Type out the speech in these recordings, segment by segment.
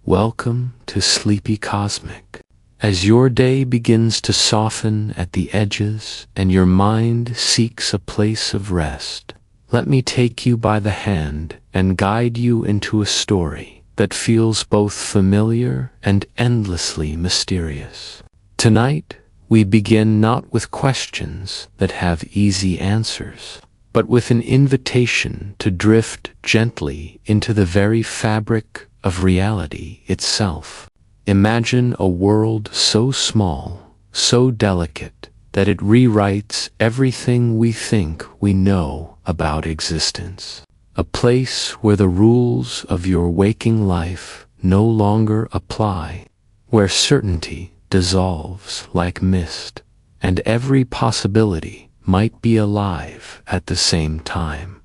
welcome to Sleepy Cosmic. As your day begins to soften at the edges and your mind seeks a place of rest, let me take you by the hand and guide you into a story that feels both familiar and endlessly mysterious. Tonight, we begin not with questions that have easy answers, but with an invitation to drift gently into the very fabric of reality itself. Imagine a world so small, so delicate, that it rewrites everything we think we know about existence. A place where the rules of your waking life no longer apply, where certainty dissolves like mist, and every possibility might be alive at the same time.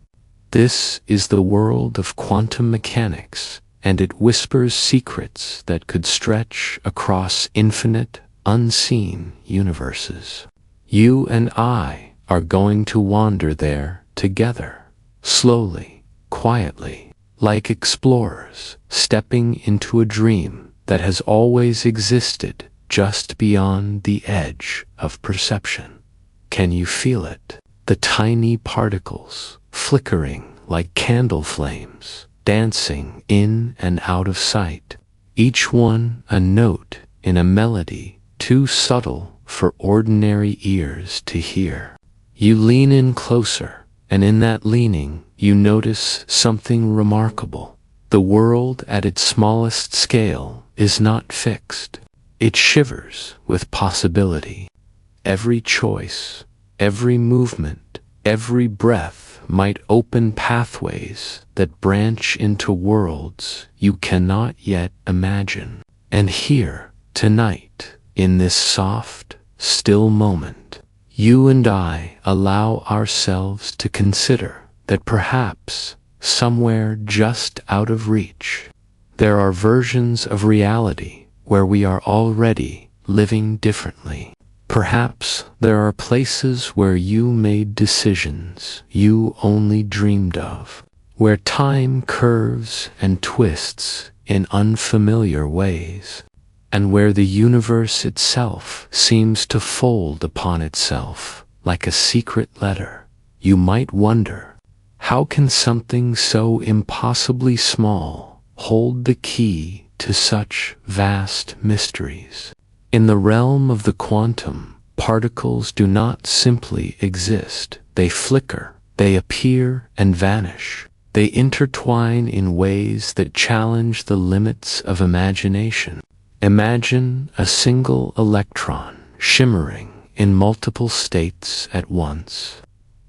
This is the world of quantum mechanics, and it whispers secrets that could stretch across infinite, unseen universes. You and I are going to wander there together, slowly, quietly, like explorers stepping into a dream that has always existed just beyond the edge of perception. Can you feel it? The tiny particles, flickering like candle flames, dancing in and out of sight, each one a note in a melody too subtle for ordinary ears to hear. You lean in closer, and in that leaning, you notice something remarkable. The world at its smallest scale is not fixed. It shivers with possibility. Every choice, every movement, every breath might open pathways that branch into worlds you cannot yet imagine. And here, tonight, in this soft, still moment, you and I allow ourselves to consider that perhaps, somewhere just out of reach, there are versions of reality where we are already living differently. Perhaps there are places where you made decisions you only dreamed of, where time curves and twists in unfamiliar ways, and where the universe itself seems to fold upon itself like a secret letter. You might wonder, how can something so impossibly small hold the key to such vast mysteries? In the realm of the quantum, particles do not simply exist. They flicker, they appear and vanish. They intertwine in ways that challenge the limits of imagination. Imagine a single electron shimmering in multiple states at once.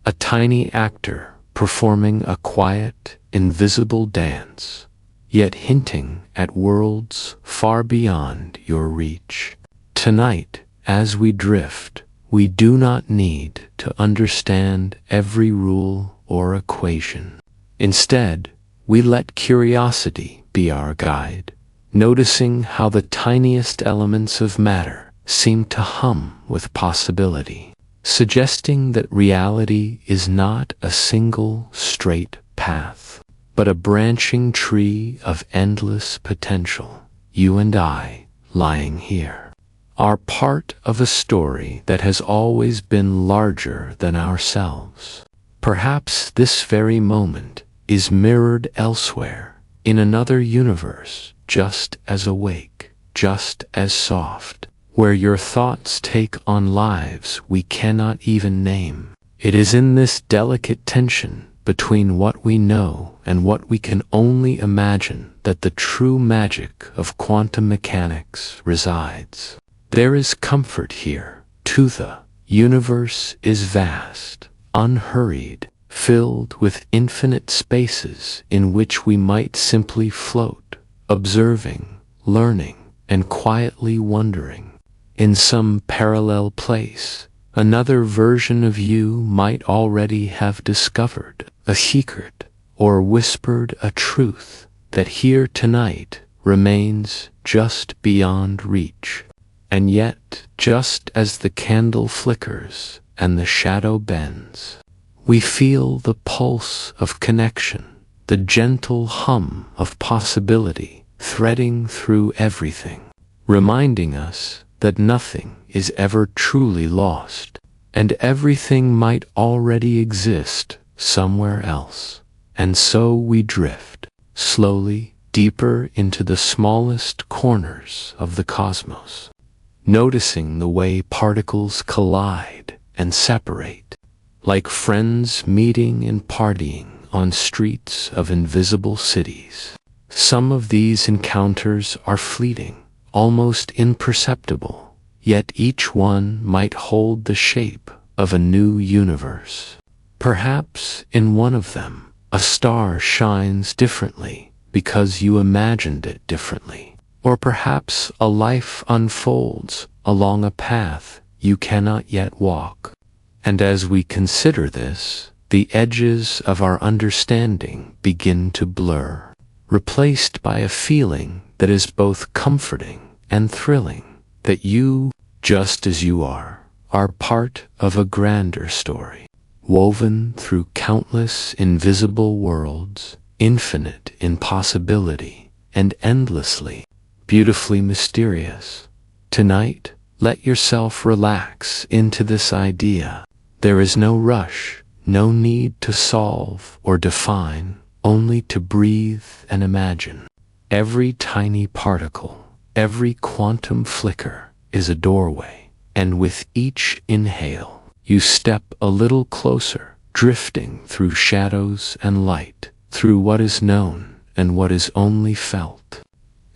A tiny actor performing a quiet, invisible dance, yet hinting at worlds far beyond your reach. Tonight, as we drift, we do not need to understand every rule or equation. Instead, we let curiosity be our guide, noticing how the tiniest elements of matter seem to hum with possibility, suggesting that reality is not a single straight path, but a branching tree of endless potential. You and I, lying here, are part of a story that has always been larger than ourselves. Perhaps this very moment is mirrored elsewhere, in another universe, just as awake, just as soft, where your thoughts take on lives we cannot even name. It is in this delicate tension between what we know and what we can only imagine that the true magic of quantum mechanics resides. There is comfort here, too. The universe is vast, unhurried, filled with infinite spaces in which we might simply float, observing, learning, and quietly wondering. In some parallel place, another version of you might already have discovered a secret or whispered a truth that here tonight remains just beyond reach. And yet, just as the candle flickers and the shadow bends, we feel the pulse of connection, the gentle hum of possibility threading through everything, reminding us that nothing is ever truly lost, and everything might already exist somewhere else. And so we drift, slowly, deeper into the smallest corners of the cosmos, noticing the way particles collide and separate, like friends meeting and partying on streets of invisible cities. Some of these encounters are fleeting, almost imperceptible, yet each one might hold the shape of a new universe. Perhaps in one of them, a star shines differently because you imagined it differently, or perhaps a life unfolds along a path you cannot yet walk. And as we consider this, the edges of our understanding begin to blur, replaced by a feeling that is both comforting and thrilling, that you, just as you are part of a grander story, woven through countless invisible worlds, infinite in possibility, and endlessly, beautifully mysterious. Tonight, let yourself relax into this idea. There is no rush, no need to solve or define, only to breathe and imagine. Every tiny particle, every quantum flicker is a doorway, and with each inhale, you step a little closer, drifting through shadows and light, through what is known and what is only felt.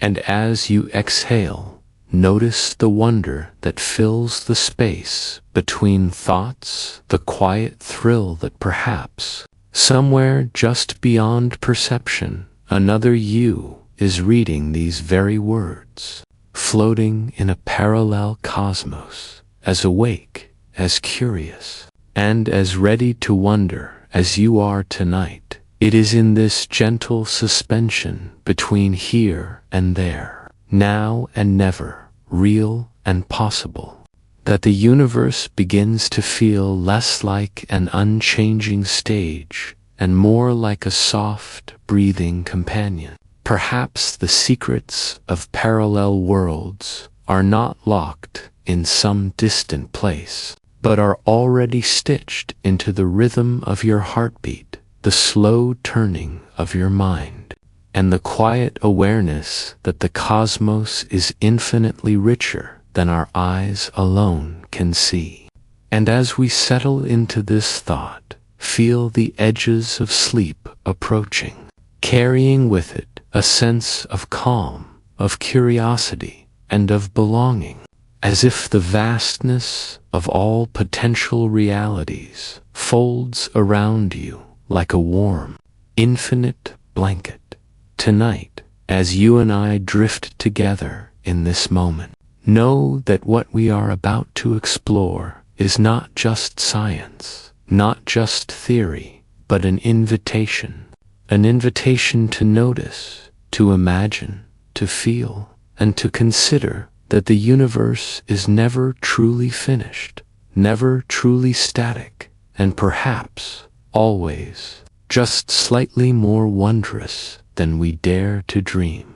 And as you exhale, notice the wonder that fills the space between thoughts, the quiet thrill that perhaps, somewhere just beyond perception, another you is reading these very words, floating in a parallel cosmos, as awake, as curious, and as ready to wonder as you are tonight. It is in this gentle suspension between here and there, now and never, real and possible, that the universe begins to feel less like an unchanging stage and more like a soft, breathing companion. Perhaps the secrets of parallel worlds are not locked in some distant place, but are already stitched into the rhythm of your heartbeat, the slow turning of your mind, and the quiet awareness that the cosmos is infinitely richer than our eyes alone can see. And as we settle into this thought, feel the edges of sleep approaching, carrying with it a sense of calm, of curiosity, and of belonging, as if the vastness of all potential realities folds around you like a warm, infinite blanket. Tonight, as you and I drift together in this moment, know that what we are about to explore is not just science, not just theory, but an invitation to notice, to imagine, to feel, and to consider that the universe is never truly finished, never truly static, and perhaps always just slightly more wondrous than we dare to dream.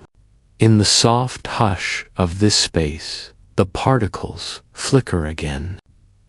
In the soft hush of this space, the particles flicker again.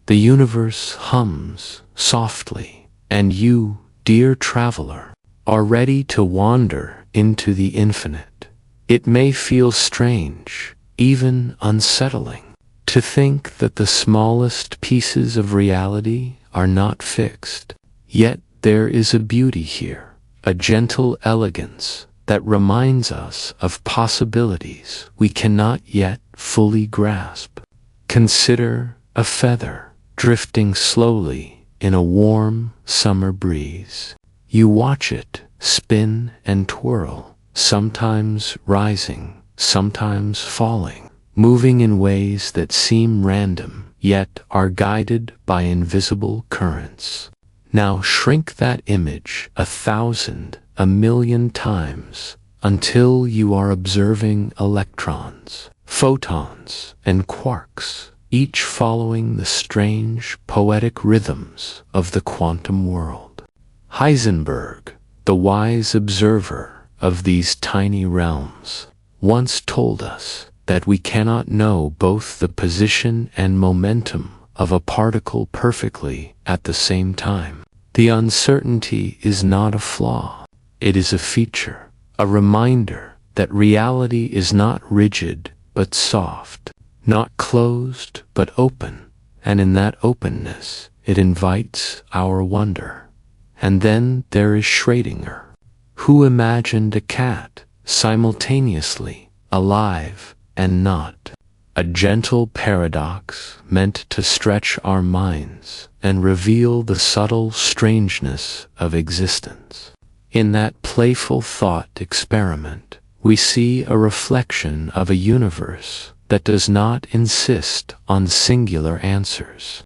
The universe hums softly, and you, dear traveler, are ready to wander into the infinite. It may feel strange, even unsettling, to think that the smallest pieces of reality are not fixed. Yet there is a beauty here, a gentle elegance that reminds us of possibilities we cannot yet fully grasp. Consider a feather drifting slowly in a warm summer breeze. You watch it spin and twirl, sometimes rising, sometimes falling, moving in ways that seem random, yet are guided by invisible currents. Now shrink that image 1,000, 1,000,000 times until you are observing electrons, photons, and quarks, each following the strange, poetic rhythms of the quantum world. Heisenberg, the wise observer of these tiny realms, once told us that we cannot know both the position and momentum of a particle perfectly at the same time. The uncertainty is not a flaw. It is a feature, a reminder that reality is not rigid but soft, not closed but open, and in that openness it invites our wonder. And then there is Schrödinger, who imagined a cat simultaneously alive and not, a gentle paradox meant to stretch our minds and reveal the subtle strangeness of existence. In that playful thought experiment, we see a reflection of a universe that does not insist on singular answers.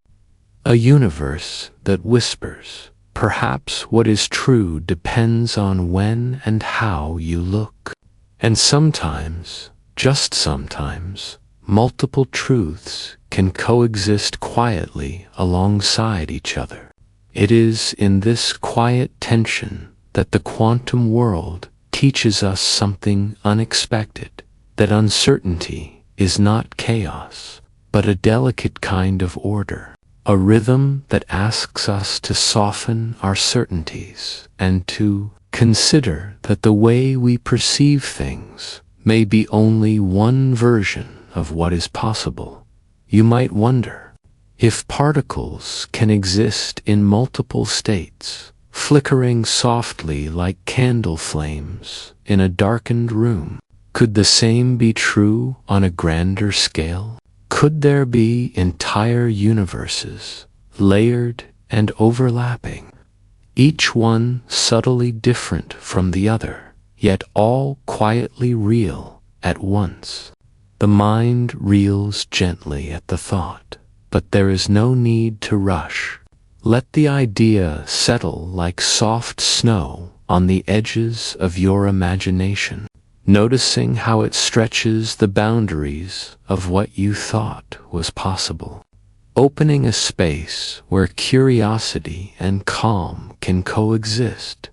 A universe that whispers, perhaps what is true depends on when and how you look. And sometimes, just sometimes, multiple truths can coexist quietly alongside each other. It is in this quiet tension that the quantum world teaches us something unexpected, that uncertainty is not chaos, but a delicate kind of order, a rhythm that asks us to soften our certainties and to consider that the way we perceive things may be only one version of what is possible. You might wonder if particles can exist in multiple states, flickering softly like candle flames in a darkened room. Could the same be true on a grander scale? Could there be entire universes, layered and overlapping, each one subtly different from the other, yet all quietly real at once? The mind reels gently at the thought, but there is no need to rush. Let the idea settle like soft snow on the edges of your imagination, noticing how it stretches the boundaries of what you thought was possible, opening a space where curiosity and calm can coexist.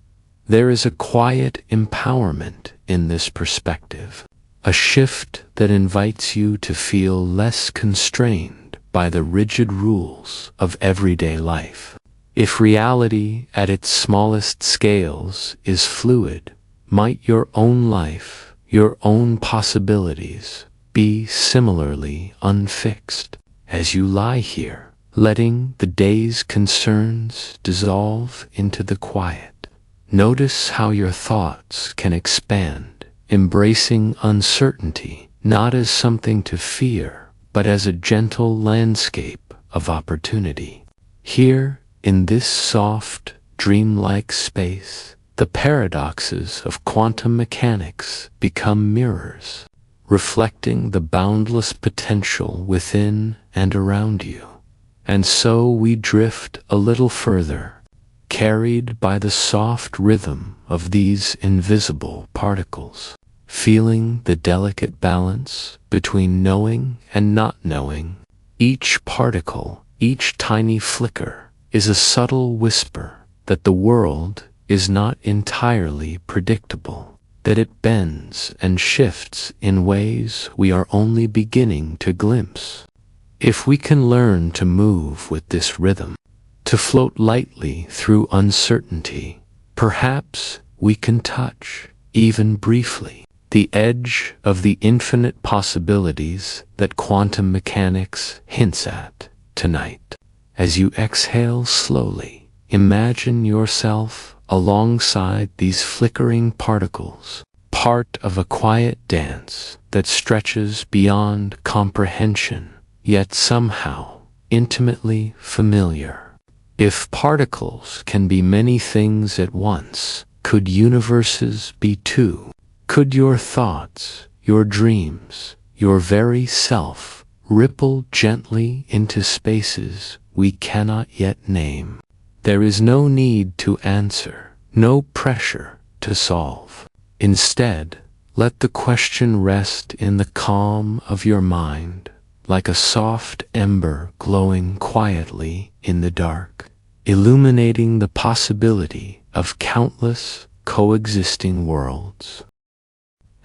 There is a quiet empowerment in this perspective, a shift that invites you to feel less constrained by the rigid rules of everyday life. If reality at its smallest scales is fluid, might your own life, your own possibilities, be similarly unfixed as you lie here, letting the day's concerns dissolve into the quiet. Notice how your thoughts can expand, embracing uncertainty not as something to fear, but as a gentle landscape of opportunity. Here, in this soft, dreamlike space, the paradoxes of quantum mechanics become mirrors, reflecting the boundless potential within and around you. And so we drift a little further, carried by the soft rhythm of these invisible particles, feeling the delicate balance between knowing and not knowing. Each particle, each tiny flicker, is a subtle whisper that the world is not entirely predictable, that it bends and shifts in ways we are only beginning to glimpse. If we can learn to move with this rhythm, to float lightly through uncertainty, perhaps we can touch, even briefly, the edge of the infinite possibilities that quantum mechanics hints at tonight. As you exhale slowly, imagine yourself alongside these flickering particles, part of a quiet dance that stretches beyond comprehension, yet somehow intimately familiar. If particles can be many things at once, could universes be too? Could your thoughts, your dreams, your very self ripple gently into spaces we cannot yet name? There is no need to answer, no pressure to solve. Instead, let the question rest in the calm of your mind, like a soft ember glowing quietly in the dark, illuminating the possibility of countless coexisting worlds.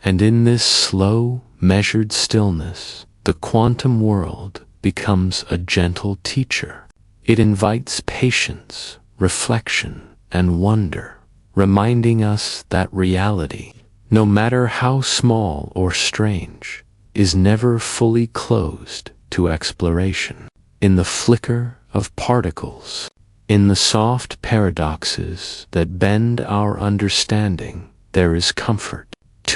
And in this slow, measured stillness, the quantum world becomes a gentle teacher. It invites patience, reflection, and wonder, reminding us that reality, no matter how small or strange, is never fully closed to exploration. In the flicker of particles, in the soft paradoxes that bend our understanding, there is comfort.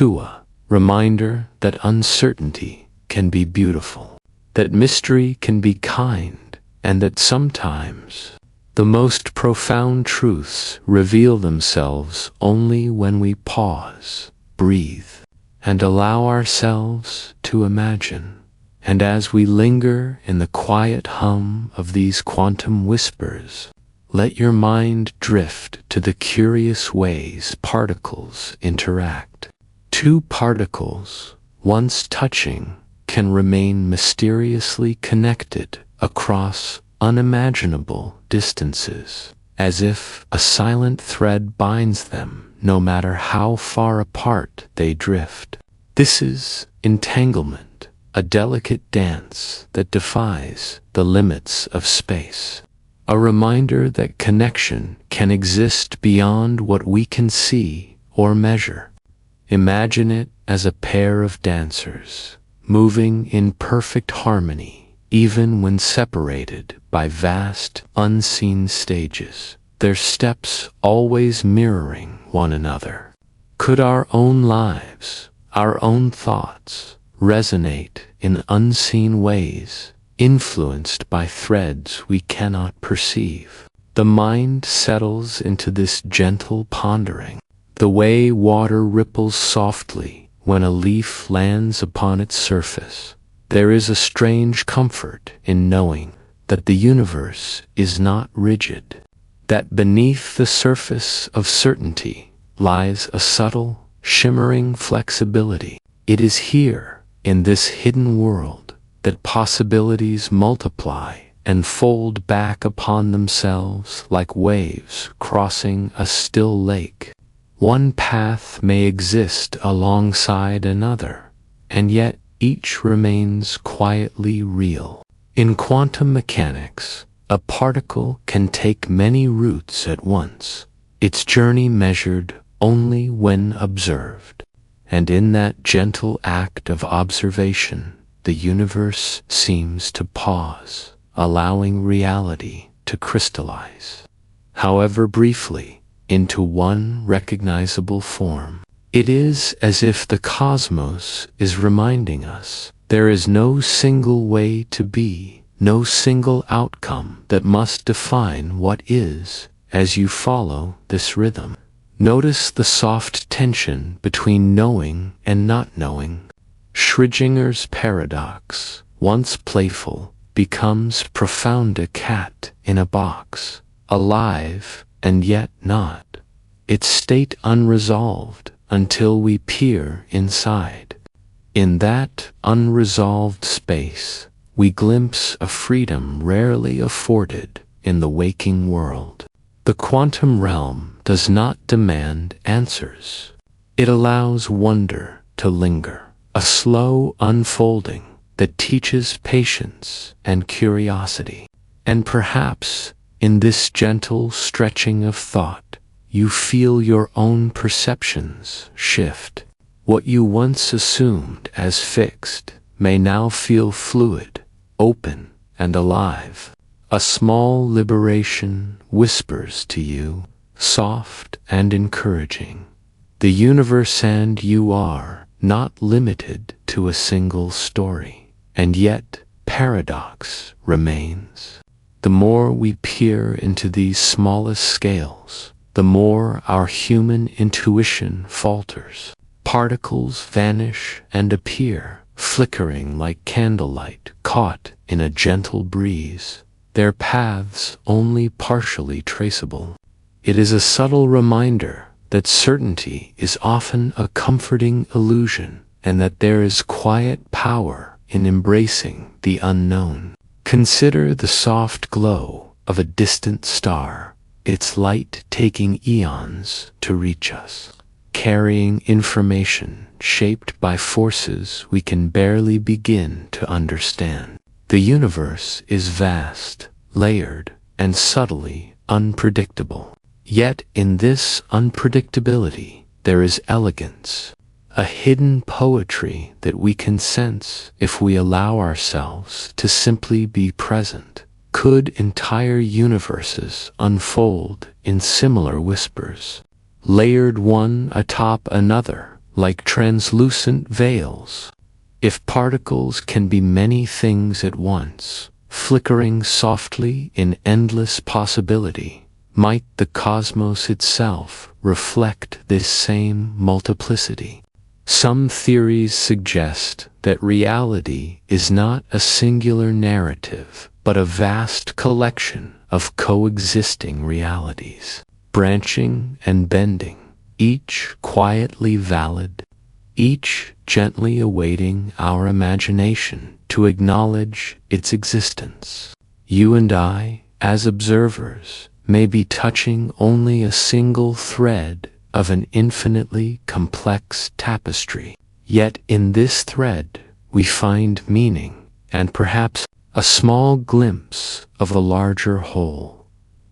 A reminder that uncertainty can be beautiful, that mystery can be kind, and that sometimes the most profound truths reveal themselves only when we pause, breathe, and allow ourselves to imagine. And as we linger in the quiet hum of these quantum whispers, let your mind drift to the curious ways particles interact. Two particles, once touching, can remain mysteriously connected across unimaginable distances, as if a silent thread binds them no matter how far apart they drift. This is entanglement, a delicate dance that defies the limits of space, a reminder that connection can exist beyond what we can see or measure. Imagine it as a pair of dancers, moving in perfect harmony, even when separated by vast, unseen stages, their steps always mirroring one another. Could our own lives, our own thoughts, resonate in unseen ways, influenced by threads we cannot perceive? The mind settles into this gentle pondering, the way water ripples softly when a leaf lands upon its surface. There is a strange comfort in knowing that the universe is not rigid, that beneath the surface of certainty lies a subtle, shimmering flexibility. It is here, in this hidden world, that possibilities multiply and fold back upon themselves like waves crossing a still lake. One path may exist alongside another, and yet each remains quietly real. In quantum mechanics, a particle can take many routes at once, its journey measured only when observed. And in that gentle act of observation, the universe seems to pause, allowing reality to crystallize, however briefly, into one recognizable form. It is as if the cosmos is reminding us there is no single way to be, no single outcome that must define what is. As you follow this rhythm, notice the soft tension between knowing and not knowing. Schrodinger's paradox, once playful, becomes profound, a cat in a box, alive and yet not, its state unresolved until we peer inside. In that unresolved space, we glimpse a freedom rarely afforded in the waking world. The quantum realm does not demand answers. It allows wonder to linger, a slow unfolding that teaches patience and curiosity. And perhaps, in this gentle stretching of thought, you feel your own perceptions shift. What you once assumed as fixed may now feel fluid, open, and alive. A small liberation whispers to you, soft and encouraging. The universe and you are not limited to a single story, and yet paradox remains. The more we peer into these smallest scales, the more our human intuition falters. Particles vanish and appear, flickering like candlelight caught in a gentle breeze, their paths only partially traceable. It is a subtle reminder that certainty is often a comforting illusion, and that there is quiet power in embracing the unknown. Consider the soft glow of a distant star, its light taking eons to reach us. carrying information shaped by forces we can barely begin to understand. The universe is vast, layered, and subtly unpredictable. Yet in this unpredictability there is elegance, a hidden poetry that we can sense if we allow ourselves to simply be present. Could entire universes unfold in similar whispers, layered one atop another like translucent veils? If particles can be many things at once, flickering softly in endless possibility, might the cosmos itself reflect this same multiplicity? Some theories suggest that reality is not a singular narrative, but a vast collection of coexisting realities, branching and bending, each quietly valid, each gently awaiting our imagination to acknowledge its existence. You and I, as observers, may be touching only a single thread of an infinitely complex tapestry. Yet in this thread we find meaning and perhaps a small glimpse of a larger whole.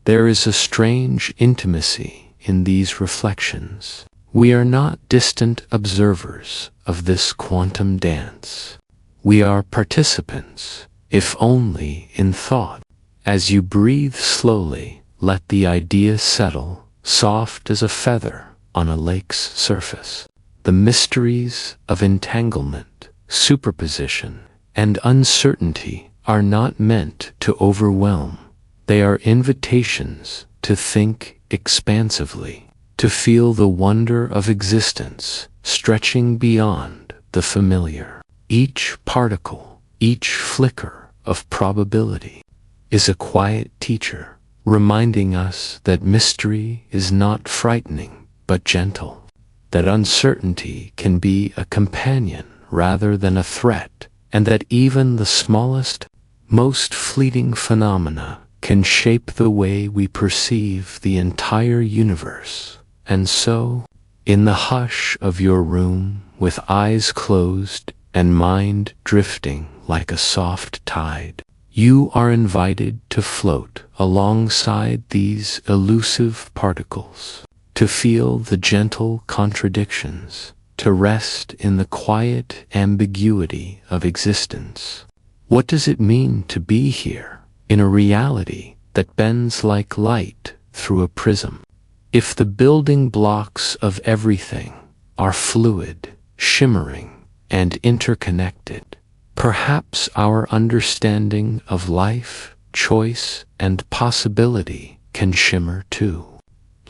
There is a strange intimacy in these reflections. We are not distant observers of this quantum dance. We are participants, if only in thought. As you breathe slowly, let the idea settle, soft as a feather on a lake's surface. The mysteries of entanglement, superposition, and uncertainty are not meant to overwhelm. They are invitations to think expansively, to feel the wonder of existence stretching beyond the familiar. Each particle, each flicker of probability is a quiet teacher, reminding us that mystery is not frightening but gentle, that uncertainty can be a companion rather than a threat, and that even the smallest, most fleeting phenomena can shape the way we perceive the entire universe. And so, in the hush of your room, with eyes closed and mind drifting like a soft tide, you are invited to float alongside these elusive particles, to feel the gentle contradictions, to rest in the quiet ambiguity of existence. What does it mean to be here, in a reality that bends like light through a prism? If the building blocks of everything are fluid, shimmering, and interconnected, perhaps our understanding of life, choice, and possibility can shimmer too.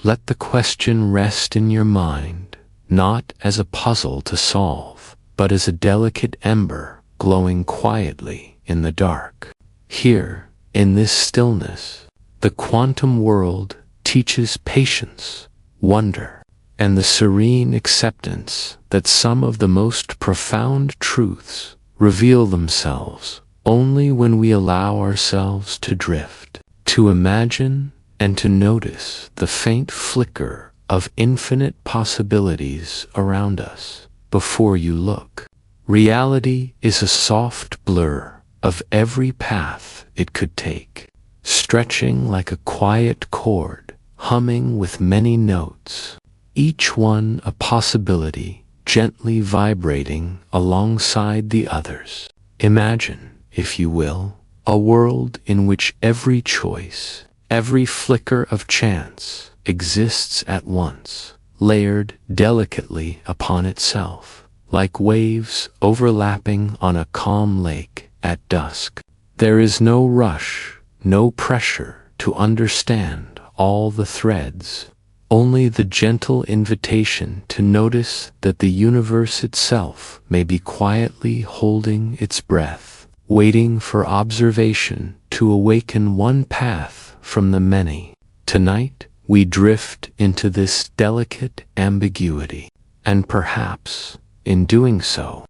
Let the question rest in your mind, not as a puzzle to solve, but as a delicate ember glowing quietly in the dark. Here, in this stillness, the quantum world teaches patience, wonder, and the serene acceptance that some of the most profound truths reveal themselves only when we allow ourselves to drift, to imagine, and to notice the faint flicker of infinite possibilities around us before you look. Reality is a soft blur of every path it could take, stretching like a quiet chord, humming with many notes, each one a possibility gently vibrating alongside the others. Imagine, if you will, a world in which every choice, every flicker of chance exists at once, layered delicately upon itself, like waves overlapping on a calm lake at dusk. There is no rush, no pressure to understand all the threads, only the gentle invitation to notice that the universe itself may be quietly holding its breath, waiting for observation to awaken one path from the many. Tonight, we drift into this delicate ambiguity, and perhaps, in doing so,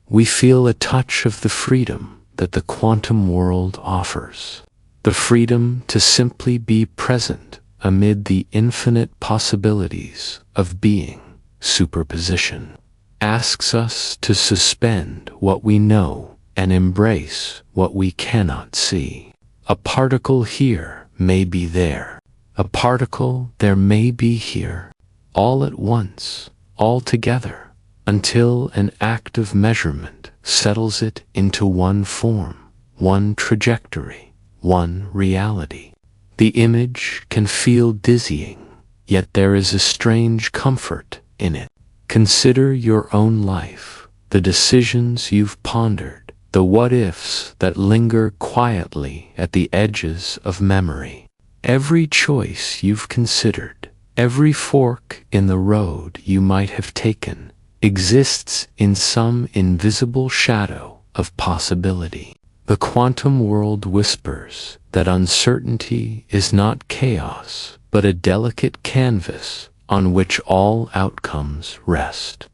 we feel a touch of the freedom that the quantum world offers, the freedom to simply be present amid the infinite possibilities of being. superposition, asks us to suspend what we know and embrace what we cannot see. A particle here may be there. A particle there may be here. All at once, all together, until an act of measurement settles it into one form, one trajectory, one reality. The image can feel dizzying, yet there is a strange comfort in it. Consider your own life, the decisions you've pondered, the what-ifs that linger quietly at the edges of memory. Every choice you've considered, every fork in the road you might have taken, exists in some invisible shadow of possibility. The quantum world whispers that uncertainty is not chaos, but a delicate canvas on which all outcomes rest,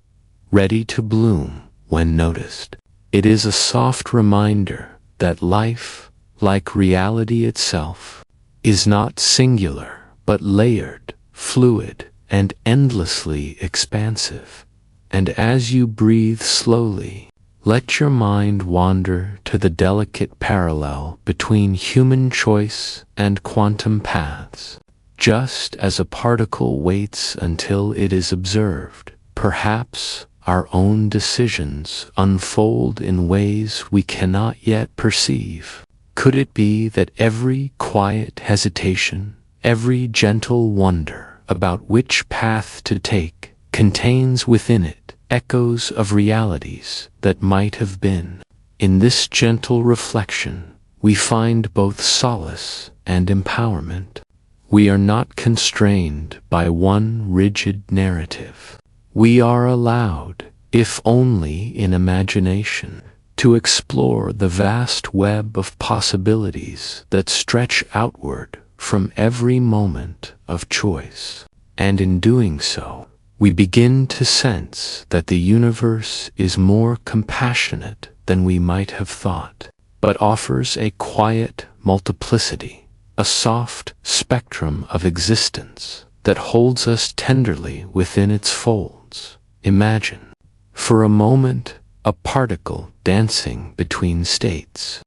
ready to bloom when noticed. It is a soft reminder that life, like reality itself, is not singular, but layered, fluid, and endlessly expansive. And as you breathe slowly, let your mind wander to the delicate parallel between human choice and quantum paths. Just as a particle waits until it is observed, perhaps our own decisions unfold in ways we cannot yet perceive. Could it be that every quiet hesitation, every gentle wonder about which path to take, contains within it echoes of realities that might have been? In this gentle reflection, we find both solace and empowerment. We are not constrained by one rigid narrative. We are allowed, if only in imagination, to explore the vast web of possibilities that stretch outward from every moment of choice. And in doing so, we begin to sense that the universe is more compassionate than we might have thought, but offers a quiet multiplicity, a soft spectrum of existence that holds us tenderly within its folds. Imagine, for a moment, a particle dancing between states,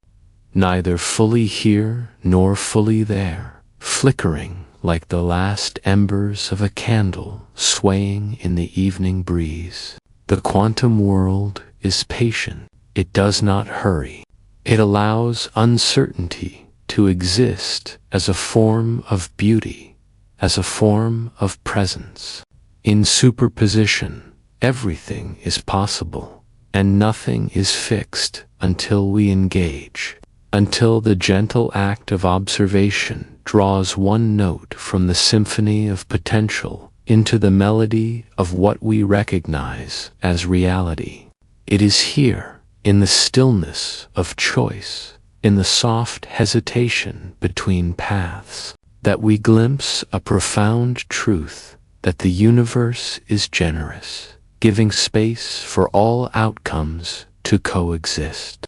neither fully here nor fully there, flickering like the last embers of a candle swaying in the evening breeze. The quantum world is patient. It does not hurry. It allows uncertainty to exist as a form of beauty, as a form of presence. In superposition, everything is possible, and nothing is fixed until we engage, until the gentle act of observation draws one note from the symphony of potential into the melody of what we recognize as reality. It is here, in the stillness of choice, in the soft hesitation between paths, that we glimpse a profound truth, that the universe is generous, giving space for all outcomes to coexist,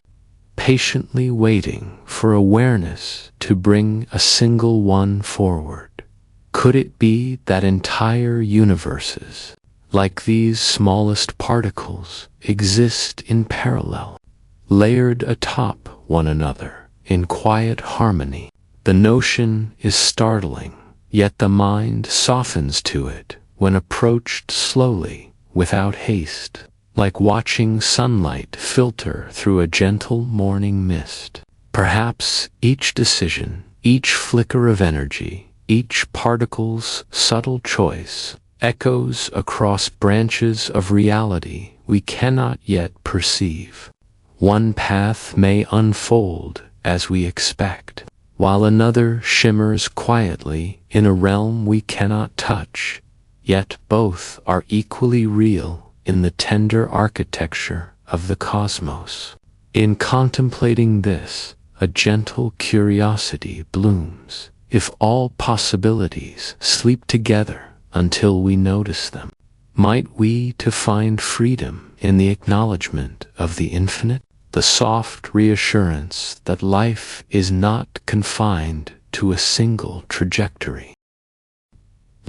patiently waiting for awareness to bring a single one forward. Could it be that entire universes, like these smallest particles, exist in parallel, layered atop one another in quiet harmony? The notion is startling, yet the mind softens to it when approached slowly, without haste, like watching sunlight filter through a gentle morning mist. Perhaps each decision, each flicker of energy, each particle's subtle choice echoes across branches of reality we cannot yet perceive. One path may unfold as we expect, while another shimmers quietly in a realm we cannot touch, yet both are equally real in the tender architecture of the cosmos. In contemplating this, a gentle curiosity blooms. If all possibilities sleep together until we notice them, might we to find freedom in the acknowledgement of the infinite, the soft reassurance that life is not confined to a single trajectory?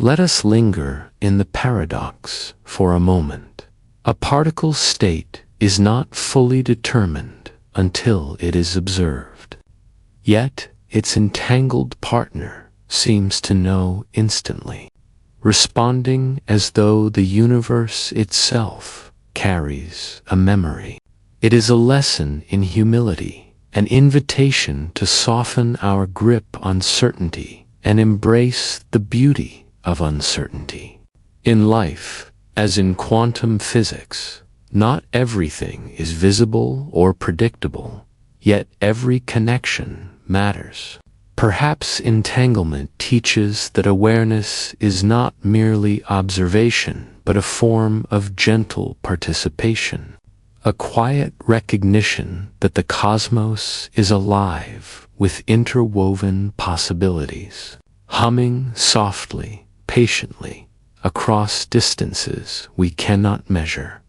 Let us linger in the paradox for a moment. A particle's state is not fully determined until it is observed. Yet its entangled partner seems to know instantly, responding as though the universe itself carries a memory. It is a lesson in humility, an invitation to soften our grip on certainty and embrace the beauty of uncertainty. In life, as in quantum physics, not everything is visible or predictable, yet every connection matters. Perhaps entanglement teaches that awareness is not merely observation, but a form of gentle participation, a quiet recognition that the cosmos is alive with interwoven possibilities, humming softly, patiently, across distances we cannot measure.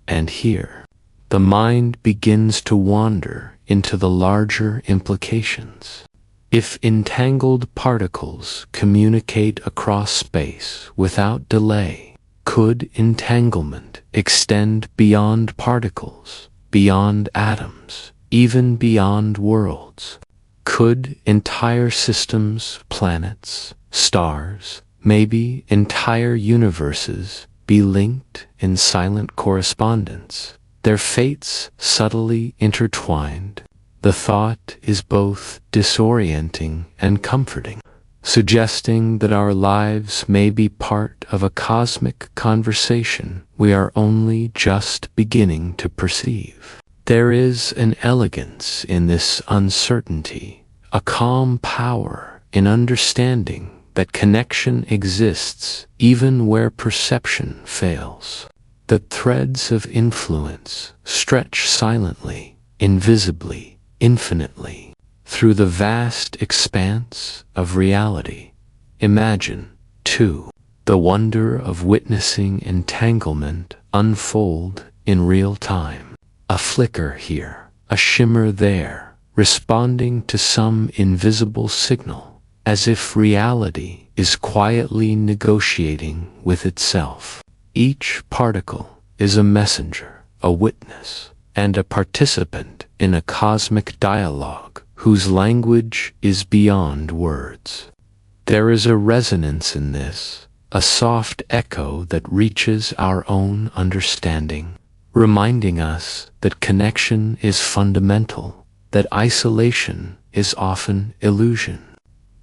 And here, the mind begins to wander into the larger implications. If entangled particles communicate across space without delay, could entanglement extend beyond particles, beyond atoms, even beyond worlds? Could entire systems, planets, stars, maybe entire universes be linked in silent correspondence, their fates subtly intertwined? The thought is both disorienting and comforting, suggesting that our lives may be part of a cosmic conversation we are only just beginning to perceive. There is an elegance in this uncertainty, a calm power in understanding that connection exists even where perception fails. The threads of influence stretch silently, invisibly, infinitely, through the vast expanse of reality. Imagine, too, the wonder of witnessing entanglement unfold in real time. A flicker here, a shimmer there, responding to some invisible signal, as if reality is quietly negotiating with itself. Each particle is a messenger, a witness, and a participant in a cosmic dialogue whose language is beyond words. There is a resonance in this, a soft echo that reaches our own understanding, reminding us that connection is fundamental, that isolation is often illusion.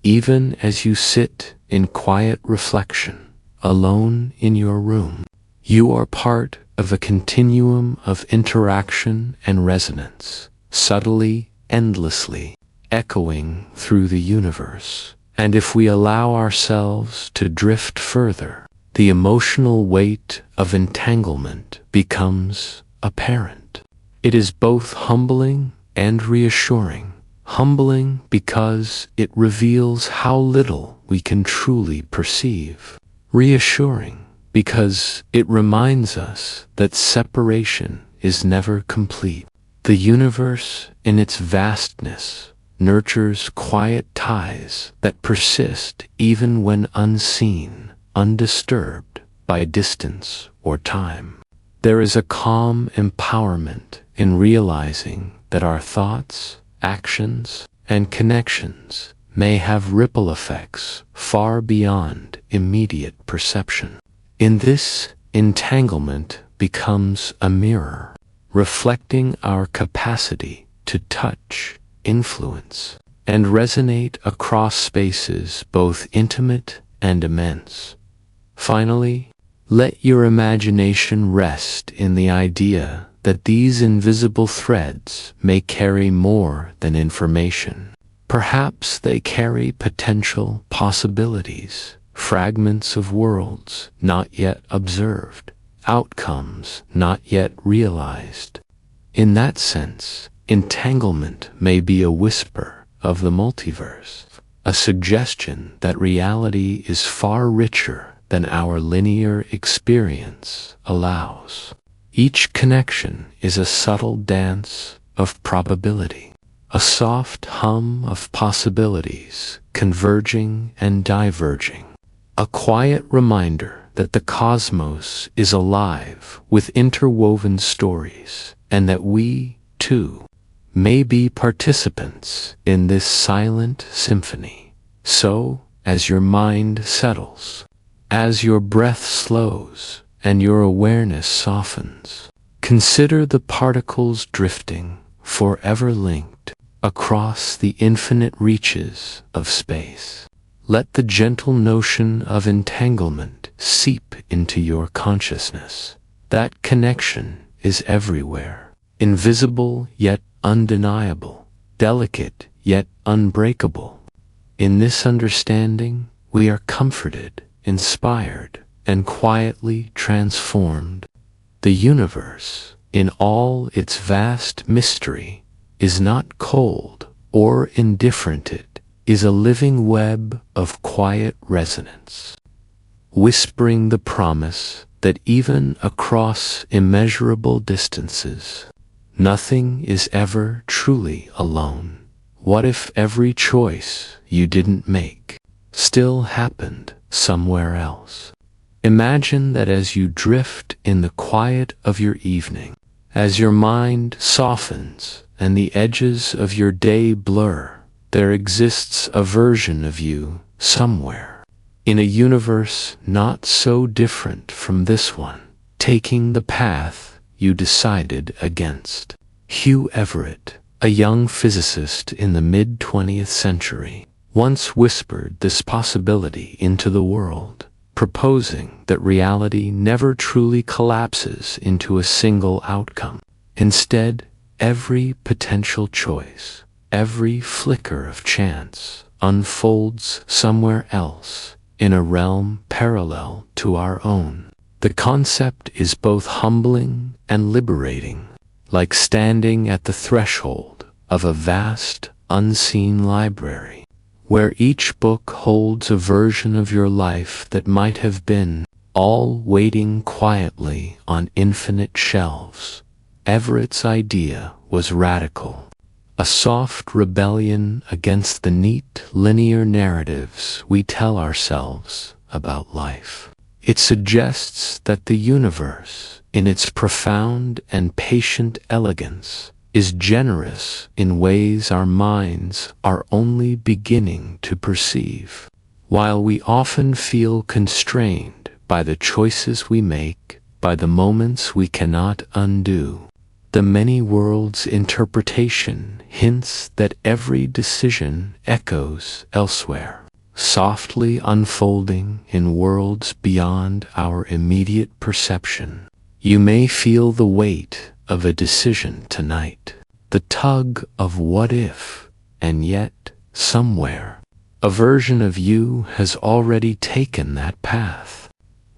Even as you sit in quiet reflection, alone in your room, you are part of a continuum of interaction and resonance, subtly, endlessly, echoing through the universe. And if we allow ourselves to drift further, the emotional weight of entanglement becomes apparent. It is both humbling and reassuring. Humbling because it reveals how little we can truly perceive. Reassuring because it reminds us that separation is never complete. The universe, in its vastness, nurtures quiet ties that persist even when unseen, undisturbed by distance or time. There is a calm empowerment in realizing that our thoughts, actions, and connections may have ripple effects far beyond immediate perception. In this, entanglement becomes a mirror, reflecting our capacity to touch, influence, and resonate across spaces both intimate and immense. Finally, let your imagination rest in the idea that these invisible threads may carry more than information. Perhaps they carry potential possibilities, fragments of worlds not yet observed, outcomes not yet realized. In that sense, entanglement may be a whisper of the multiverse, a suggestion that reality is far richer than our linear experience allows. Each connection is a subtle dance of probability, a soft hum of possibilities converging and diverging. a quiet reminder that the cosmos is alive with interwoven stories, and that we, too, may be participants in this silent symphony. So, as your mind settles, as your breath slows, and your awareness softens, consider the particles drifting, forever linked, across the infinite reaches of space. Let the gentle notion of entanglement seep into your consciousness. That connection is everywhere, invisible yet undeniable, delicate yet unbreakable. In this understanding, we are comforted, inspired, and quietly transformed. The universe, in all its vast mystery, is not cold or indifferent. It is a living web of quiet resonance, whispering the promise that even across immeasurable distances, nothing is ever truly alone. What if every choice you didn't make still happened somewhere else? Imagine that as you drift in the quiet of your evening, as your mind softens and the edges of your day blur, there exists a version of you somewhere, in a universe not so different from this one, taking the path you decided against. Hugh Everett, a young physicist in the mid-20th century, once whispered this possibility into the world, proposing that reality never truly collapses into a single outcome. Instead, every potential choice, every flicker of chance, unfolds somewhere else, in a realm parallel to our own. The concept is both humbling and liberating, like standing at the threshold of a vast, unseen library, where each book holds a version of your life that might have been, all waiting quietly on infinite shelves. Everett's idea was radical, a soft rebellion against the neat, linear narratives we tell ourselves about life. It suggests that the universe, in its profound and patient elegance, is generous in ways our minds are only beginning to perceive. While we often feel constrained by the choices we make, by the moments we cannot undo, the many worlds interpretation hints that every decision echoes elsewhere, softly unfolding in worlds beyond our immediate perception. You may feel the weight of a decision tonight, the tug of what if, and yet, somewhere, a version of you has already taken that path,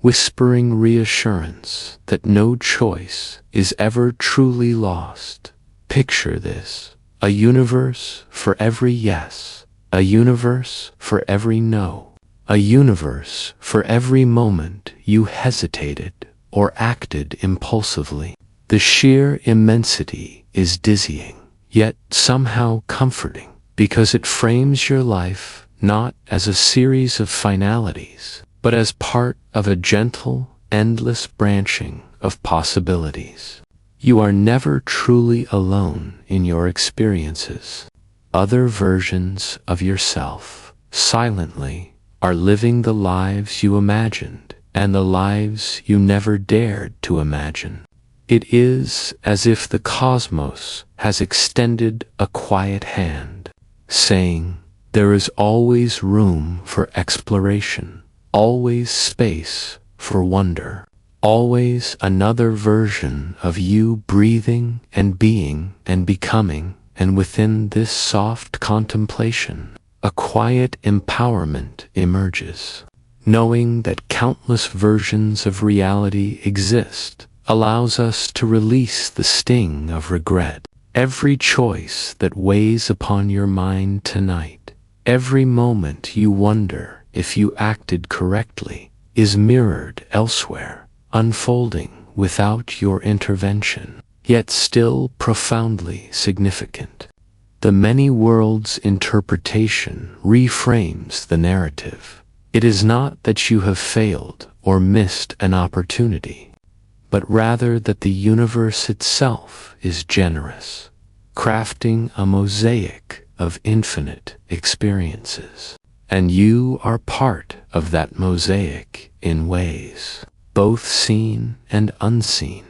whispering reassurance that no choice is ever truly lost. Picture this: a universe for every yes, a universe for every no, a universe for every moment you hesitated or acted impulsively. The sheer immensity is dizzying, yet somehow comforting, because it frames your life not as a series of finalities, but as part of a gentle, endless branching of possibilities. You are never truly alone in your experiences. Other versions of yourself, silently, are living the lives you imagined, and the lives you never dared to imagine. It is as if the cosmos has extended a quiet hand, saying, there is always room for exploration, always space for wonder, always another version of you breathing and being and becoming. And within this soft contemplation, a quiet empowerment emerges. Knowing that countless versions of reality exist allows us to release the sting of regret. Every choice that weighs upon your mind tonight, every moment you wonder if you acted correctly, is mirrored elsewhere, unfolding without your intervention, yet still profoundly significant. The many worlds interpretation reframes the narrative, It is not that you have failed or missed an opportunity, but rather that the universe itself is generous, crafting a mosaic of infinite experiences. And you are part of that mosaic in ways both seen and unseen.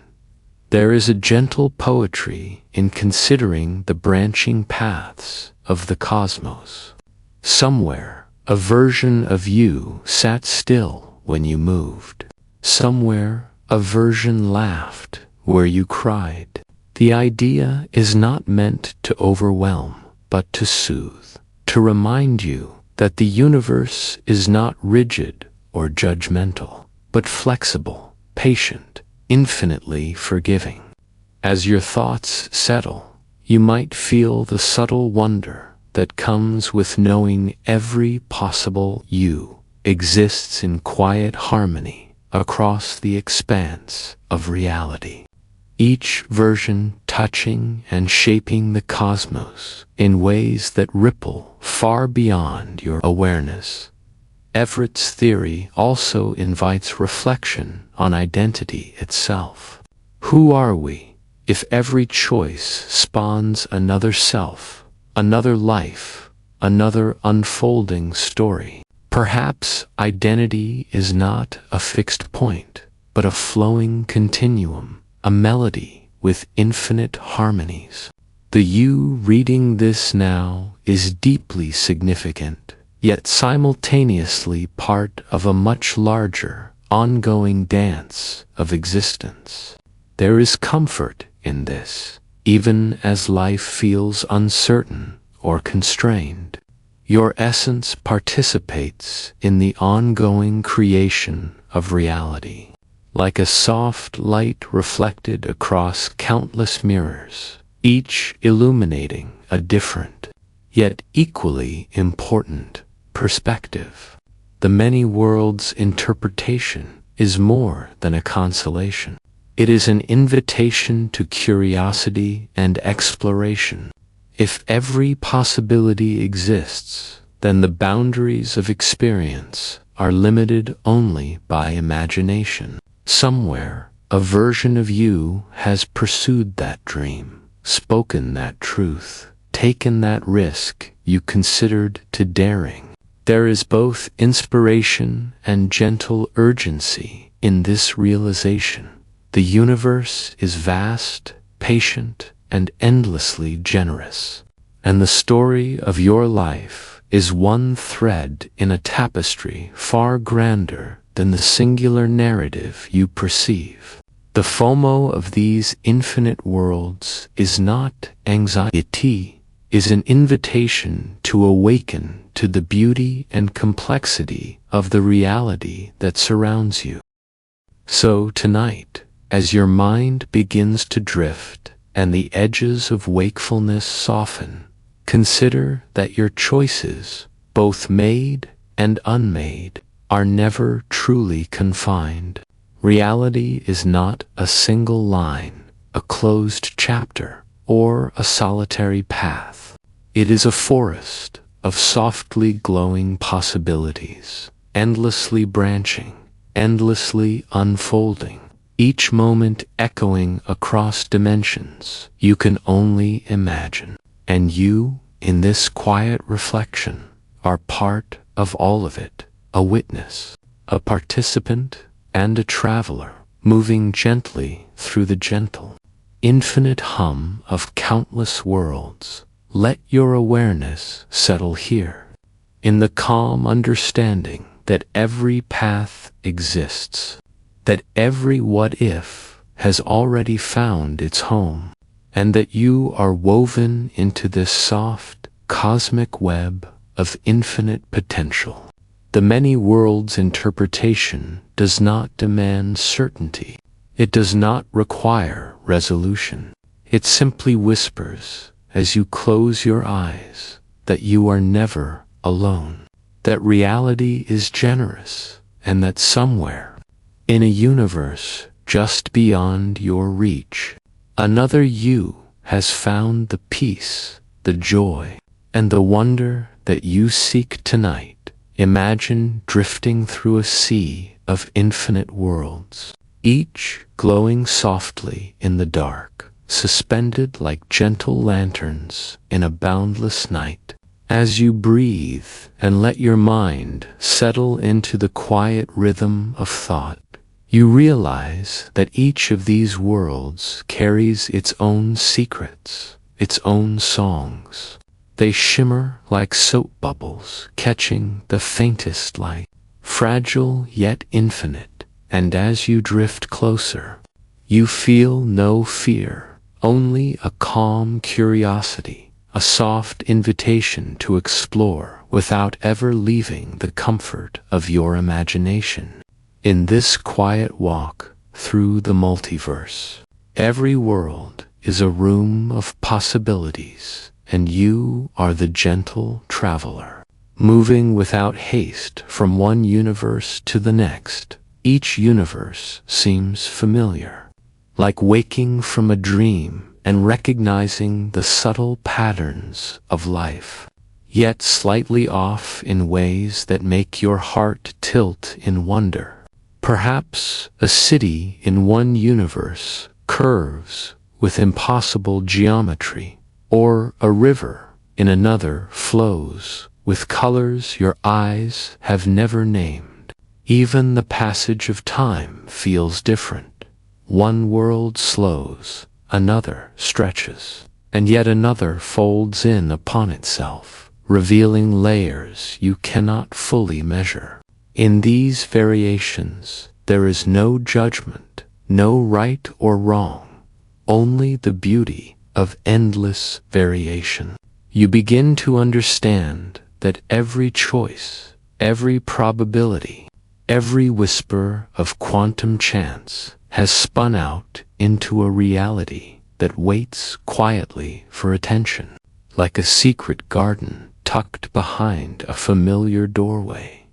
There is a gentle poetry in considering the branching paths of the cosmos. Somewhere, a version of you sat still when you moved. Somewhere, a version laughed where you cried. The idea is not meant to overwhelm, but to soothe, to remind you that the universe is not rigid or judgmental, but flexible, patient, infinitely forgiving. As your thoughts settle, you might feel the subtle wonder that comes with knowing every possible you exists in quiet harmony across the expanse of reality. Each version touching and shaping the cosmos in ways that ripple far beyond your awareness. Everett's theory also invites reflection on identity itself. Who are we, if every choice spawns another self, another life, another unfolding story? Perhaps identity is not a fixed point, but a flowing continuum, a melody with infinite harmonies. The you reading this now is deeply significant, yet simultaneously part of a much larger, ongoing dance of existence. There is comfort in this, even as life feels uncertain or constrained. Your essence participates in the ongoing creation of reality. Like a soft light reflected across countless mirrors, each illuminating a different, yet equally important, perspective. The many worlds interpretation is more than a consolation. It is an invitation to curiosity and exploration. If every possibility exists, then the boundaries of experience are limited only by imagination. Somewhere, a version of you has pursued that dream, spoken that truth, taken that risk you considered too daring. There is both inspiration and gentle urgency in this realization. The universe is vast, patient, and endlessly generous. And the story of your life is one thread in a tapestry far grander than the singular narrative you perceive. The FOMO of these infinite worlds is not anxiety, is an invitation to awaken to the beauty and complexity of the reality that surrounds you. So tonight, as your mind begins to drift and the edges of wakefulness soften, consider that your choices, both made and unmade, are never truly confined. Reality is not a single line, a closed chapter, or a solitary path. It is a forest of softly glowing possibilities, endlessly branching, endlessly unfolding, each moment echoing across dimensions you can only imagine. And you, in this quiet reflection, are part of all of it. A witness, a participant, and a traveler, moving gently through the gentle, infinite hum of countless worlds. Let your awareness settle here, in the calm understanding that every path exists, that every what-if has already found its home, and that you are woven into this soft, cosmic web of infinite potential. The many worlds interpretation does not demand certainty. It does not require resolution. It simply whispers, as you close your eyes, that you are never alone, that reality is generous, and that somewhere, in a universe just beyond your reach, another you has found the peace, the joy, and the wonder that you seek tonight Imagine drifting through a sea of infinite worlds, each glowing softly in the dark, suspended like gentle lanterns in a boundless night. As you breathe and let your mind settle into the quiet rhythm of thought, you realize that each of these worlds carries its own secrets, its own songs. They shimmer like soap bubbles, catching the faintest light, fragile yet infinite, and as you drift closer, you feel no fear, only a calm curiosity, a soft invitation to explore without ever leaving the comfort of your imagination. In this quiet walk through the multiverse, every world is a room of possibilities, and you are the gentle traveler, moving without haste from one universe to the next. Each universe seems familiar, like waking from a dream and recognizing the subtle patterns of life, yet slightly off in ways that make your heart tilt in wonder. Perhaps a city in one universe curves with impossible geometry, or a river in another flows with colors your eyes have never named. Even the passage of time feels different. One world slows, another stretches, and yet another folds in upon itself, revealing layers you cannot fully measure. In these variations, there is no judgment, no right or wrong, only the beauty of endless variation. You begin to understand that every choice, every probability, every whisper of quantum chance has spun out into a reality that waits quietly for attention, like a secret garden tucked behind a familiar doorway.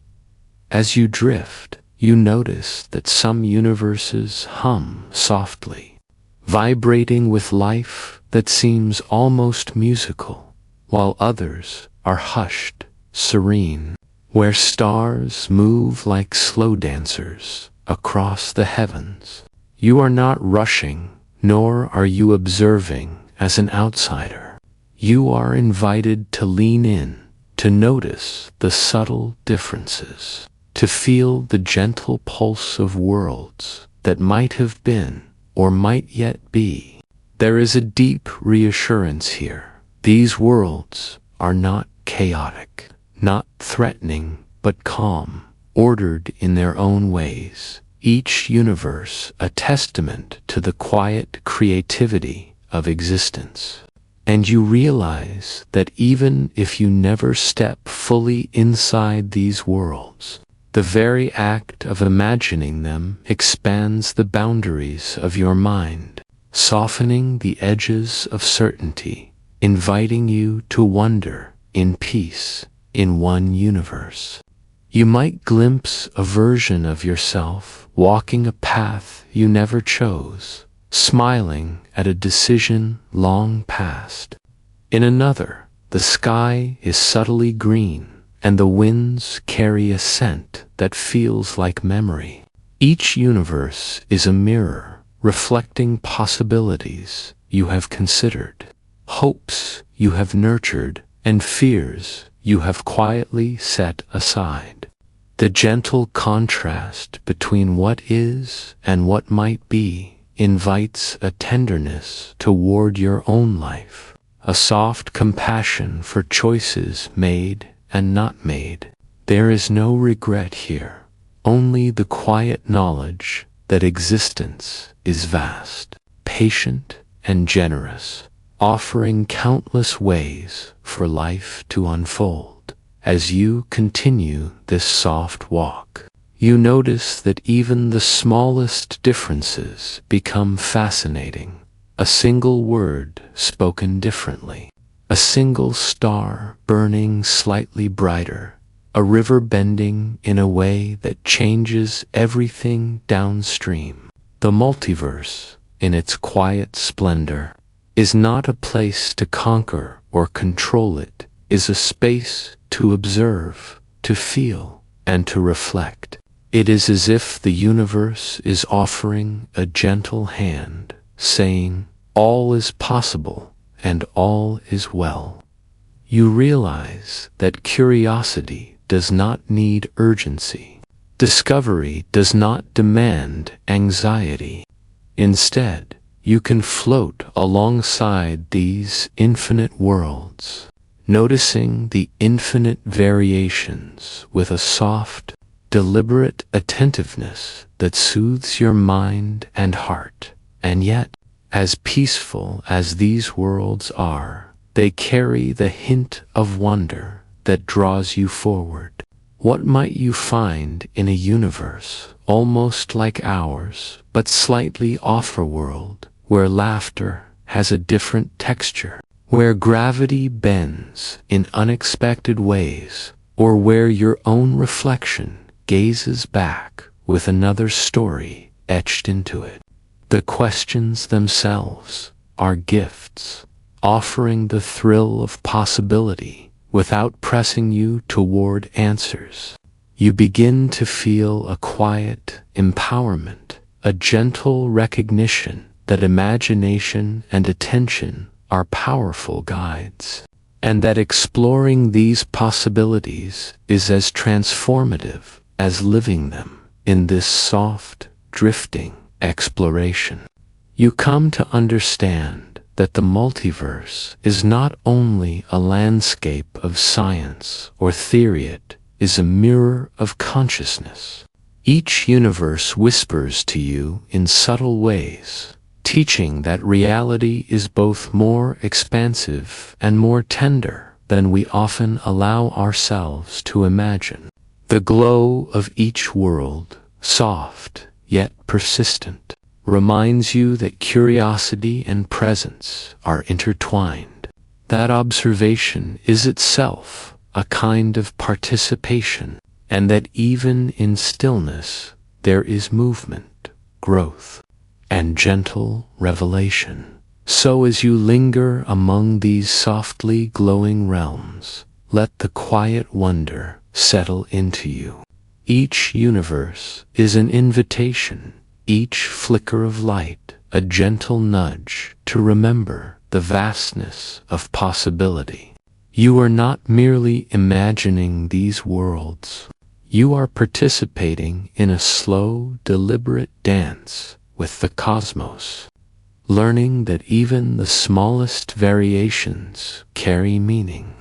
As you drift, you notice that some universes hum softly, vibrating with life that seems almost musical, while others are hushed, serene, where stars move like slow dancers across the heavens. You are not rushing, nor are you observing as an outsider. You are invited to lean in, to notice the subtle differences, to feel the gentle pulse of worlds that might have been or might yet be. There is a deep reassurance here. These worlds are not chaotic, not threatening, but calm, ordered in their own ways. Each universe a testament to the quiet creativity of existence. And you realize that even if you never step fully inside these worlds, the very act of imagining them expands the boundaries of your mind, softening the edges of certainty, inviting you to wonder in peace in one universe. You might glimpse a version of yourself walking a path you never chose, smiling at a decision long past. In another, the sky is subtly green, and the winds carry a scent that feels like memory. Each universe is a mirror, reflecting possibilities you have considered, hopes you have nurtured, and fears you have quietly set aside. The gentle contrast between what is and what might be invites a tenderness toward your own life, a soft compassion for choices made and not made. There is no regret here, only the quiet knowledge that existence is vast, patient, and generous, offering countless ways for life to unfold. As you continue this soft walk, you notice that even the smallest differences become fascinating. A single word spoken differently, a single star burning slightly brighter, a river bending in a way that changes everything downstream. The multiverse, in its quiet splendor, is not a place to conquer or control. It is a space to observe, to feel, and to reflect. It is as if the universe is offering a gentle hand, saying, "All is possible, and all is well." You realize that curiosity does not need urgency. Discovery does not demand anxiety. Instead, you can float alongside these infinite worlds, noticing the infinite variations with a soft, deliberate attentiveness that soothes your mind and heart. And yet, as peaceful as these worlds are, they carry the hint of wonder that draws you forward. What might you find in a universe almost like ours, but slightly off-world, where laughter has a different texture, where gravity bends in unexpected ways, or where your own reflection gazes back with another story etched into it? The questions themselves are gifts, offering the thrill of possibility without pressing you toward answers. You begin to feel a quiet empowerment, a gentle recognition that imagination and attention are powerful guides, and that exploring these possibilities is as transformative as living them in this soft, drifting exploration. You come to understand that the multiverse is not only a landscape of science or theory, it is a mirror of consciousness. Each universe whispers to you in subtle ways, teaching that reality is both more expansive and more tender than we often allow ourselves to imagine. The glow of each world, soft yet persistent, reminds you that curiosity and presence are intertwined. That observation is itself a kind of participation, and that even in stillness there is movement, growth, and gentle revelation. So as you linger among these softly glowing realms, let the quiet wonder settle into you. Each universe is an invitation, each flicker of light a gentle nudge to remember the vastness of possibility. You are not merely imagining these worlds. You are participating in a slow, deliberate dance with the cosmos, learning that even the smallest variations carry meaning,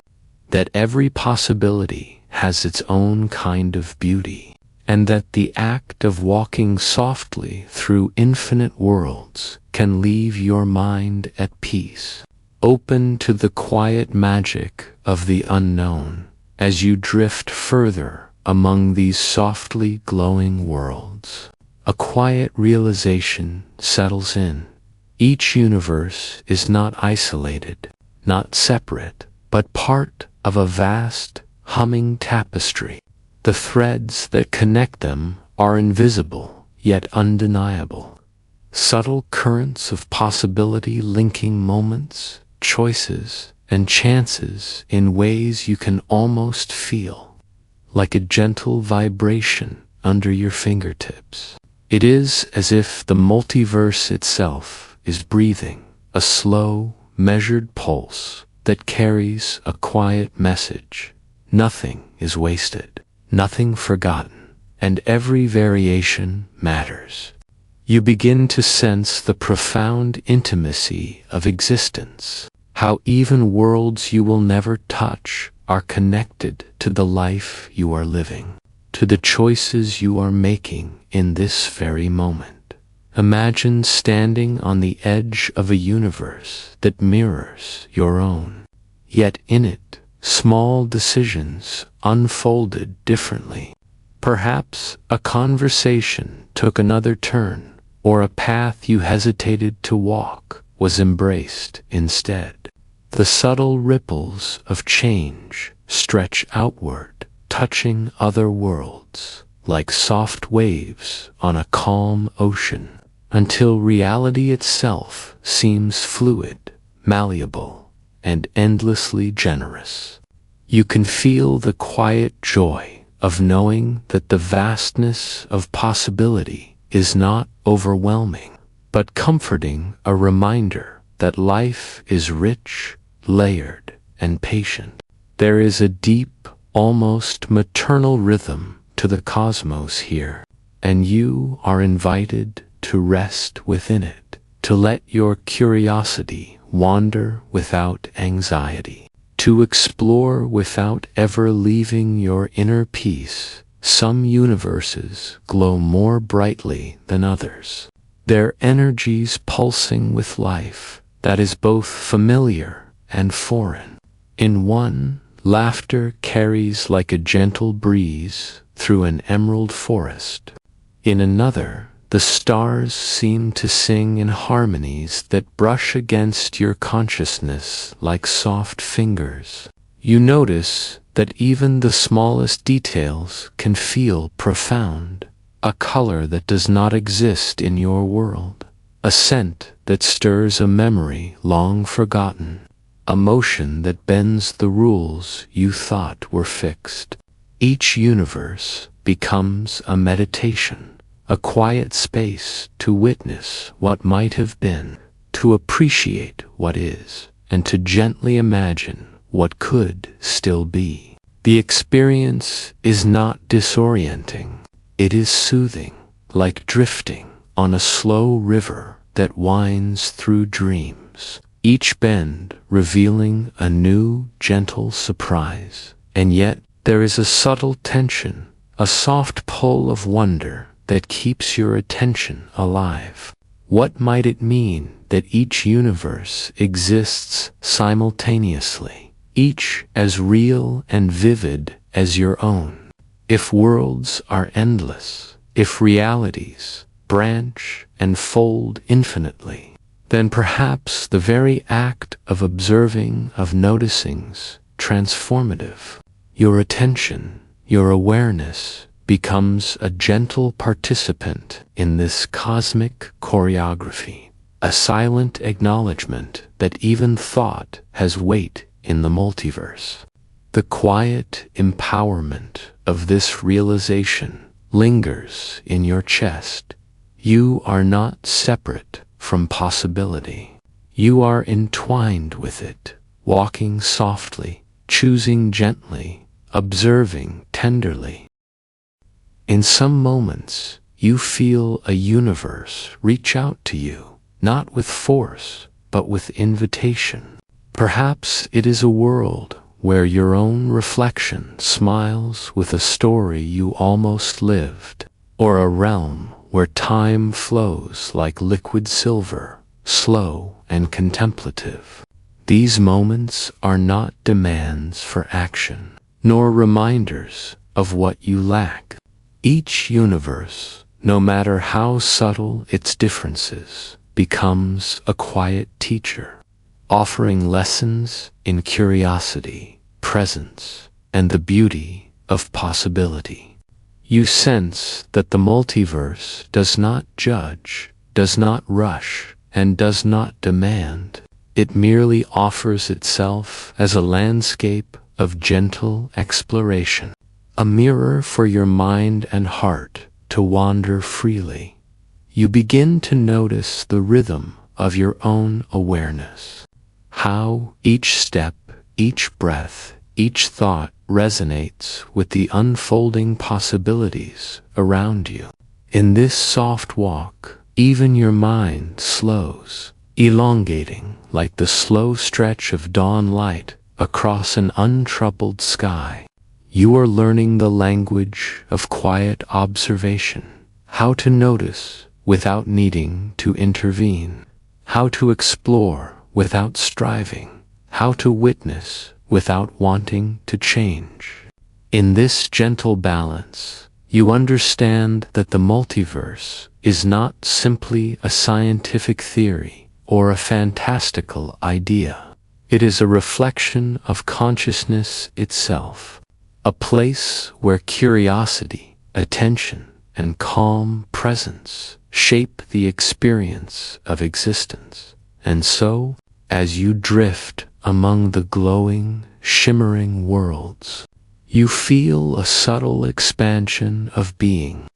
that every possibility has its own kind of beauty, and that the act of walking softly through infinite worlds can leave your mind at peace, open to the quiet magic of the unknown. As you drift further among these softly glowing worlds, a quiet realization settles in. Each universe is not isolated, not separate, but part of a vast, humming tapestry. The threads that connect them are invisible, yet undeniable. Subtle currents of possibility linking moments, choices, and chances in ways you can almost feel, like a gentle vibration under your fingertips. It is as if the multiverse itself is breathing, a slow, measured pulse that carries a quiet message. Nothing is wasted, nothing forgotten, and every variation matters. You begin to sense the profound intimacy of existence, how even worlds you will never touch are connected to the life you are living, to the choices you are making in this very moment. Imagine standing on the edge of a universe that mirrors your own, yet in it, small decisions unfolded differently. Perhaps a conversation took another turn, or a path you hesitated to walk was embraced instead. The subtle ripples of change stretch outward, touching other worlds, like soft waves on a calm ocean, until reality itself seems fluid, malleable, and endlessly generous. You can feel the quiet joy of knowing that the vastness of possibility is not overwhelming, but comforting, a reminder that life is rich, layered, and patient. There is a deep, almost maternal rhythm to the cosmos here, and you are invited to rest within it, to let your curiosity wander without anxiety, to explore without ever leaving your inner peace. Some universes glow more brightly than others, their energies pulsing with life that is both familiar and foreign. In one, laughter carries like a gentle breeze through an emerald forest. In another, the stars seem to sing in harmonies that brush against your consciousness like soft fingers. You notice that even the smallest details can feel profound. A color that does not exist in your world, a scent that stirs a memory long forgotten, a motion that bends the rules you thought were fixed. Each universe becomes a meditation, a quiet space to witness what might have been, to appreciate what is, and to gently imagine what could still be. The experience is not disorienting. It is soothing, like drifting on a slow river that winds through dreams, each bend revealing a new, gentle surprise. And yet there is a subtle tension, a soft pull of wonder that keeps your attention alive. What might it mean that each universe exists simultaneously, each as real and vivid as your own? If worlds are endless, if realities branch and fold infinitely, then perhaps the very act of observing, of noticing's transformative. Your attention, your awareness, becomes a gentle participant in this cosmic choreography, a silent acknowledgement that even thought has weight in the multiverse. The quiet empowerment of this realization lingers in your chest. You are not separate from possibility. You are entwined with it, walking softly, choosing gently, observing tenderly. In some moments, you feel a universe reach out to you, not with force, but with invitation. Perhaps it is a world where your own reflection smiles with a story you almost lived, or a realm where time flows like liquid silver, slow and contemplative. These moments are not demands for action, nor reminders of what you lack. Each universe, no matter how subtle its differences, becomes a quiet teacher, offering lessons in curiosity, presence, and the beauty of possibility. You sense that the multiverse does not judge, does not rush, and does not demand. It merely offers itself as a landscape of gentle exploration, a mirror for your mind and heart to wander freely. You begin to notice the rhythm of your own awareness, how each step, each breath, each thought resonates with the unfolding possibilities around you. In this soft walk, even your mind slows, elongating like the slow stretch of dawn light across an untroubled sky. You are learning the language of quiet observation, how to notice without needing to intervene, how to explore without striving, how to witness without wanting to change. In this gentle balance, you understand that the multiverse is not simply a scientific theory or a fantastical idea. It is a reflection of consciousness itself, a place where curiosity, attention, and calm presence shape the experience of existence. And so, as you drift among the glowing, shimmering worlds. You feel a subtle expansion of being.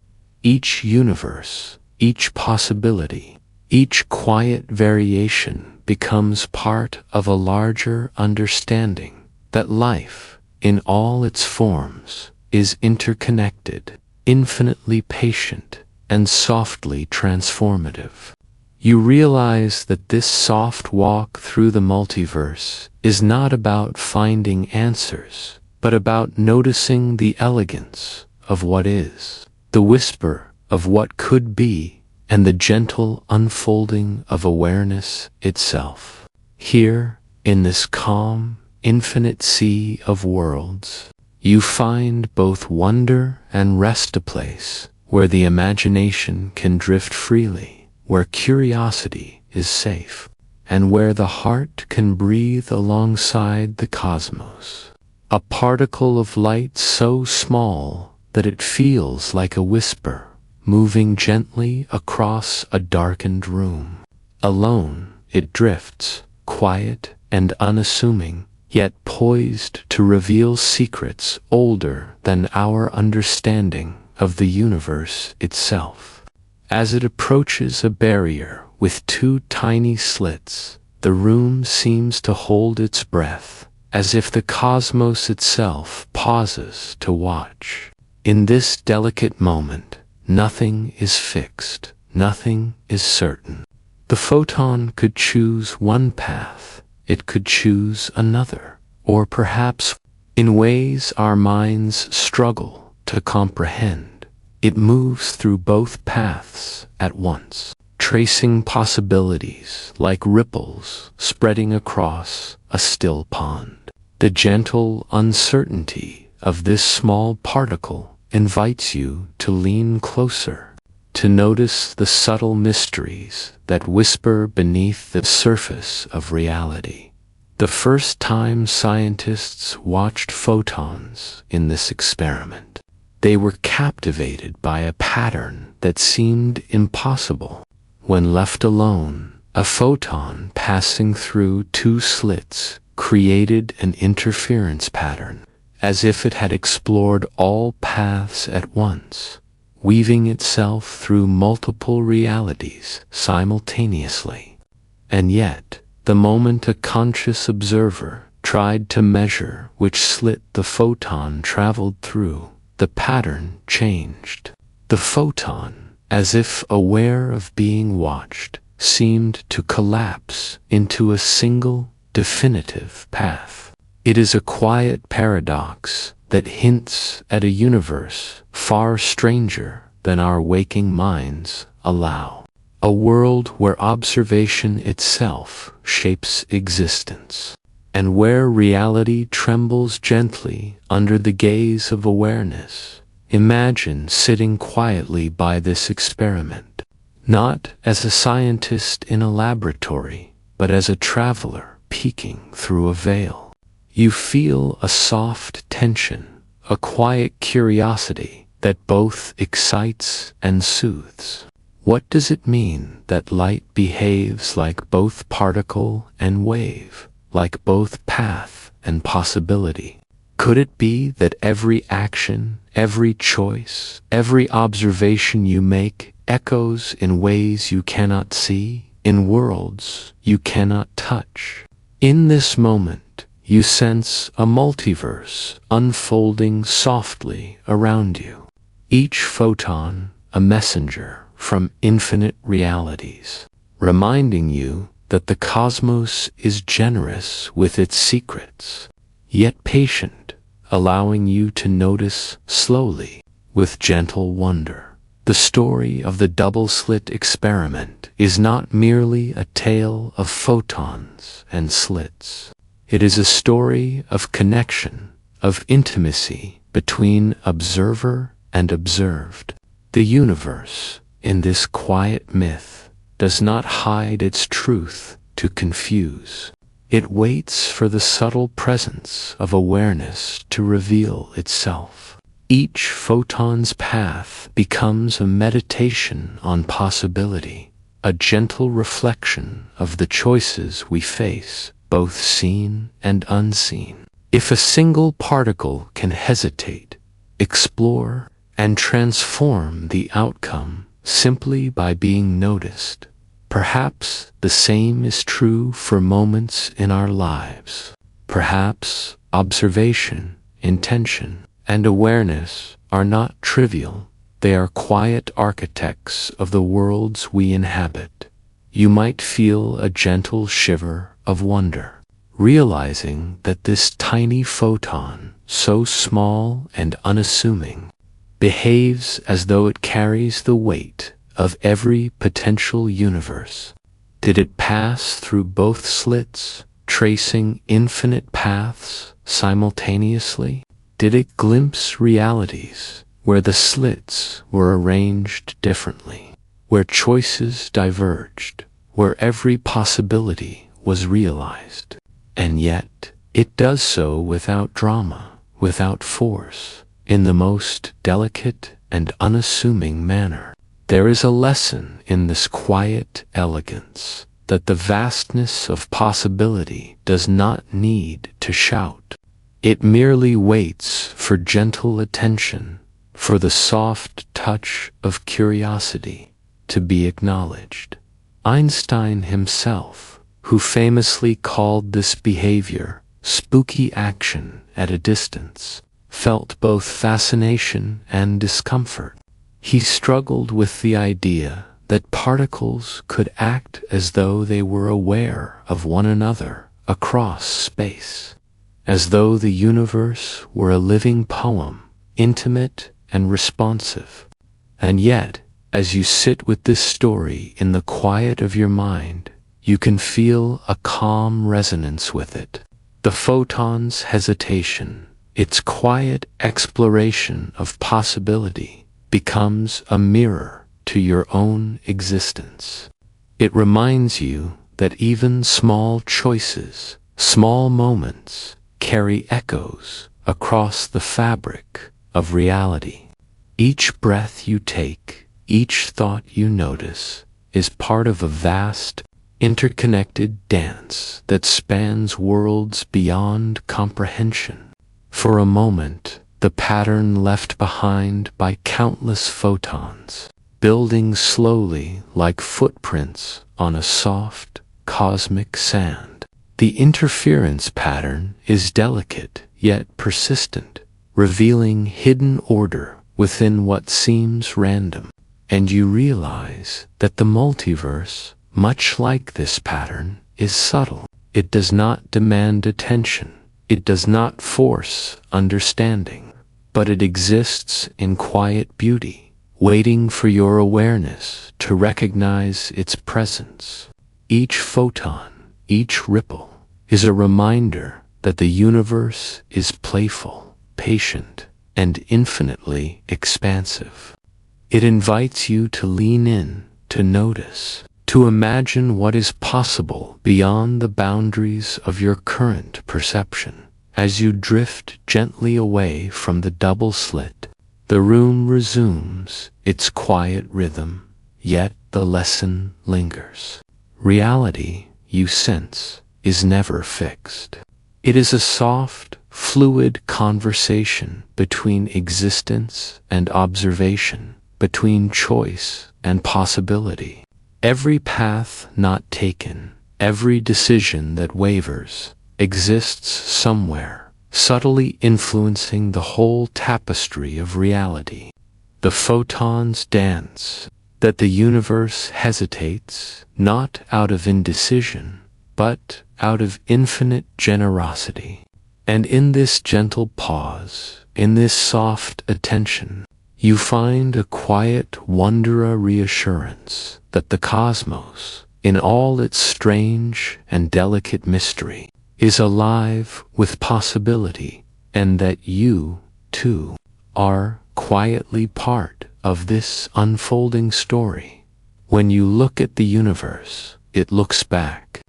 Each universe, each possibility, each quiet variation becomes part of a larger understanding that life, in all its forms, is interconnected, infinitely patient, and softly transformative. You realize that this soft walk through the multiverse is not about finding answers, but about noticing the elegance of what is, the whisper of what could be, and the gentle unfolding of awareness itself. Here, in this calm, infinite sea of worlds, you find both wonder and rest, a place where the imagination can drift freely, where curiosity is safe, and where the heart can breathe alongside the cosmos. A particle of light so small that it feels like a whisper, moving gently across a darkened room. Alone, it drifts, quiet and unassuming, yet poised to reveal secrets older than our understanding of the universe itself. As it approaches a barrier with two tiny slits, the room seems to hold its breath, as if the cosmos itself pauses to watch. In this delicate moment, nothing is fixed, nothing is certain. The photon could choose one path, it could choose another, or perhaps, in ways our minds struggle to comprehend, it moves through both paths at once, tracing possibilities like ripples spreading across a still pond. The gentle uncertainty of this small particle invites you to lean closer, to notice the subtle mysteries that whisper beneath the surface of reality. The first time scientists watched photons in this experiment, they were captivated by a pattern that seemed impossible. When left alone, a photon passing through two slits created an interference pattern, as if it had explored all paths at once, weaving itself through multiple realities simultaneously. And yet, the moment a conscious observer tried to measure which slit the photon traveled through, the pattern changed. The photon, as if aware of being watched, seemed to collapse into a single, definitive path. It is a quiet paradox that hints at a universe far stranger than our waking minds allow. A world where observation itself shapes existence, and where reality trembles gently under the gaze of awareness. Imagine sitting quietly by this experiment, not as a scientist in a laboratory, but as a traveler peeking through a veil. You feel a soft tension, a quiet curiosity that both excites and soothes. What does it mean that light behaves like both particle and wave, like both path and possibility? Could it be that every action, every choice, every observation you make echoes in ways you cannot see, in worlds you cannot touch? In this moment, you sense a multiverse unfolding softly around you. Each photon a messenger from infinite realities, reminding you that the cosmos is generous with its secrets, yet patient, allowing you to notice slowly, with gentle wonder. The story of the double-slit experiment is not merely a tale of photons and slits. It is a story of connection, of intimacy between observer and observed. The universe, in this quiet myth, does not hide its truth to confuse. It waits for the subtle presence of awareness to reveal itself. Each photon's path becomes a meditation on possibility, a gentle reflection of the choices we face, both seen and unseen. If a single particle can hesitate, explore, and transform the outcome simply by being noticed, perhaps the same is true for moments in our lives. Perhaps observation, intention, and awareness are not trivial. They are quiet architects of the worlds we inhabit. You might feel a gentle shiver of wonder, realizing that this tiny photon, so small and unassuming, behaves as though it carries the weight of every potential universe. Did it pass through both slits, tracing infinite paths simultaneously? Did it glimpse realities where the slits were arranged differently, where choices diverged, where every possibility was realized? And yet, it does so without drama, without force, in the most delicate and unassuming manner. There is a lesson in this quiet elegance, that the vastness of possibility does not need to shout. It merely waits for gentle attention, for the soft touch of curiosity to be acknowledged. Einstein himself, who famously called this behavior spooky action at a distance, felt both fascination and discomfort. He struggled with the idea that particles could act as though they were aware of one another across space, as though the universe were a living poem, intimate and responsive. And yet, as you sit with this story in the quiet of your mind, you can feel a calm resonance with it. The photon's hesitation, its quiet exploration of possibility, becomes a mirror to your own existence. It reminds you that even small choices, small moments, carry echoes across the fabric of reality. Each breath you take, each thought you notice, is part of a vast, interconnected dance that spans worlds beyond comprehension. For a moment, the pattern left behind by countless photons, building slowly like footprints on a soft, cosmic sand. The interference pattern is delicate yet persistent, revealing hidden order within what seems random. And you realize that the multiverse, much like this pattern, is subtle. It does not demand attention. It does not force understanding, but it exists in quiet beauty, waiting for your awareness to recognize its presence. Each photon, each ripple, is a reminder that the universe is playful, patient, and infinitely expansive. It invites you to lean in, to notice, to imagine what is possible beyond the boundaries of your current perception. As you drift gently away from the double slit, the room resumes its quiet rhythm, yet the lesson lingers. Reality, you sense, is never fixed. It is a soft, fluid conversation between existence and observation, between choice and possibility. Every path not taken, every decision that wavers, exists somewhere, subtly influencing the whole tapestry of reality. The photons dance, that the universe hesitates, not out of indecision, but out of infinite generosity. And in this gentle pause, in this soft attention, you find a quiet wonder, a reassurance that the cosmos, in all its strange and delicate mystery, is alive with possibility, and that you, too, are quietly part of this unfolding story. When you look at the universe, it looks back,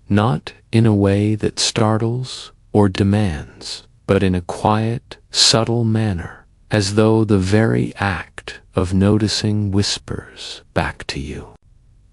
not in a way that startles or demands, but in a quiet, subtle manner, as though the very act of noticing whispers back to you.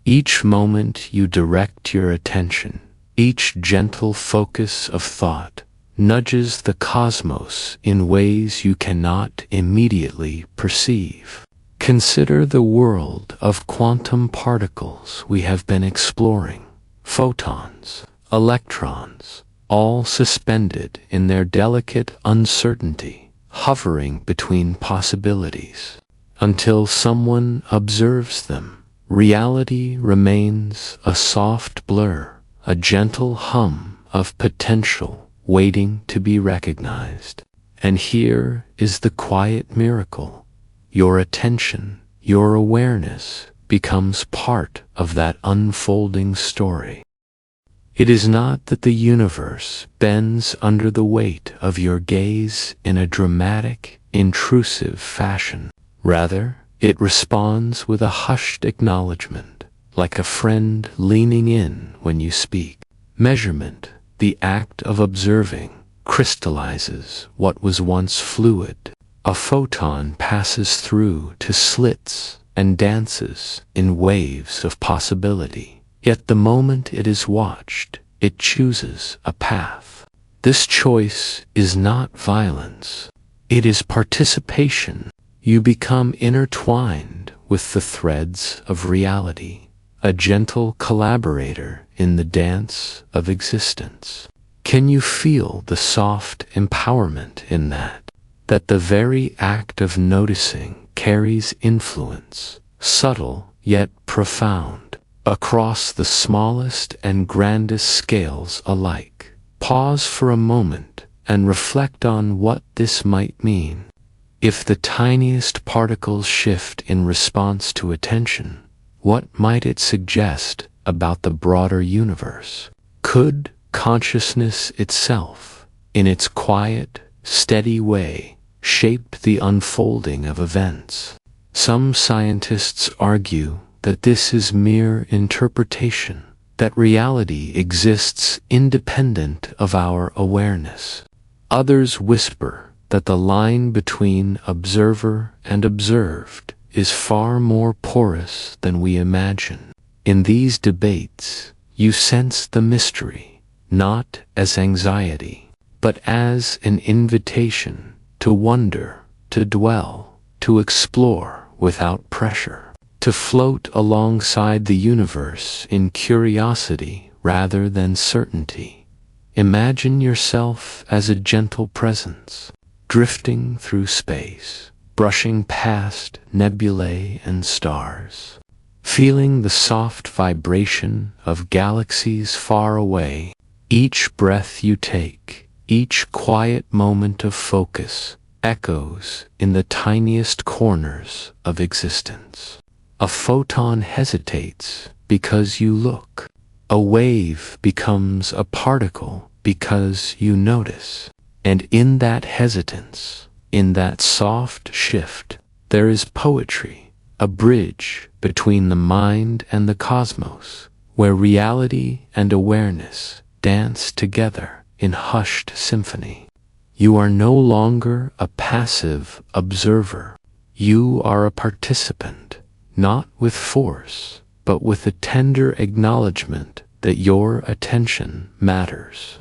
Each moment you direct your attention, each gentle focus of thought, nudges the cosmos in ways you cannot immediately perceive. Consider the world of quantum particles we have been exploring. Photons, electrons, all suspended in their delicate uncertainty, hovering between possibilities. Until someone observes them, reality remains a soft blur, a gentle hum of potential waiting to be recognized. And here is the quiet miracle. Your attention, your awareness, becomes part of that unfolding story. It is not that the universe bends under the weight of your gaze in a dramatic, intrusive fashion. Rather, it responds with a hushed acknowledgement, like a friend leaning in when you speak. Measurement, the act of observing, crystallizes what was once fluid. A photon passes through to slits and dances in waves of possibility. Yet the moment it is watched, it chooses a path. This choice is not violence. It is participation. You become intertwined with the threads of reality, a gentle collaborator in the dance of existence. Can you feel the soft empowerment in that? That the very act of noticing carries influence, subtle yet profound, across the smallest and grandest scales alike. Pause for a moment and reflect on what this might mean. If the tiniest particles shift in response to attention, what might it suggest about the broader universe? Could consciousness itself, in its quiet, steady way, shape the unfolding of events? Some scientists argue that this is mere interpretation, that reality exists independent of our awareness. Others whisper that the line between observer and observed is far more porous than we imagine. In these debates, you sense the mystery, not as anxiety, but as an invitation to wonder, to dwell, to explore without pressure, to float alongside the universe in curiosity rather than certainty. Imagine yourself as a gentle presence, drifting through space, brushing past nebulae and stars, feeling the soft vibration of galaxies far away. Each breath you take, each quiet moment of focus, echoes in the tiniest corners of existence. A photon hesitates because you look. A wave becomes a particle because you notice. And in that hesitance, in that soft shift, there is poetry, a bridge between the mind and the cosmos, where reality and awareness dance together in hushed symphony. You are no longer a passive observer. You are a participant, not with force, but with a tender acknowledgement that your attention matters,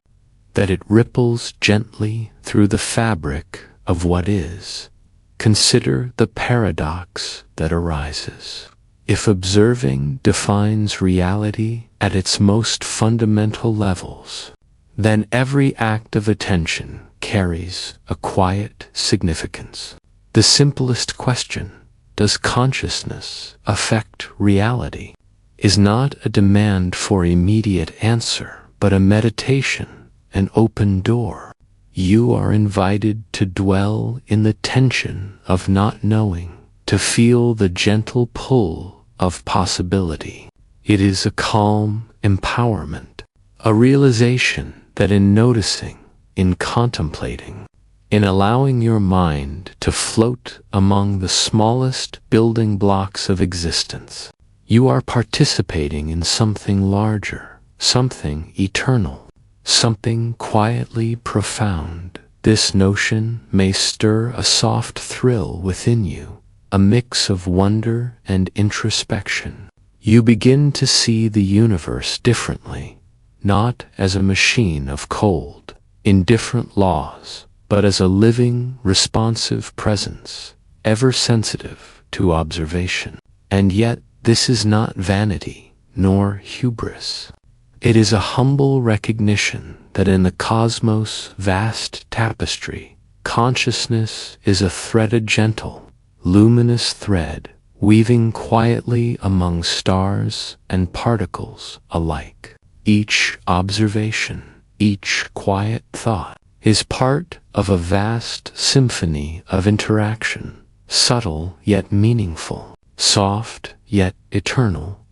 that it ripples gently through the fabric of what is. Consider the paradox that arises. If observing defines reality at its most fundamental levels, then every act of attention carries a quiet significance. The simplest question, does consciousness affect reality, is not a demand for immediate answer, but a meditation, an open door. You are invited to dwell in the tension of not knowing, to feel the gentle pull of possibility. It is a calm empowerment, a realization that in noticing, in contemplating, in allowing your mind to float among the smallest building blocks of existence, you are participating in something larger, something eternal, something quietly profound. This notion may stir a soft thrill within you, a mix of wonder and introspection. You begin to see the universe differently, not as a machine of cold, in different laws, but as a living, responsive presence, ever sensitive to observation. And yet, this is not vanity, nor hubris. It is a humble recognition that in the cosmos' vast tapestry, consciousness is a threaded gentle, luminous thread, weaving quietly among stars and particles alike. Each observation, each quiet thought, is part of a vast symphony of interaction, subtle yet meaningful, soft yet eternal.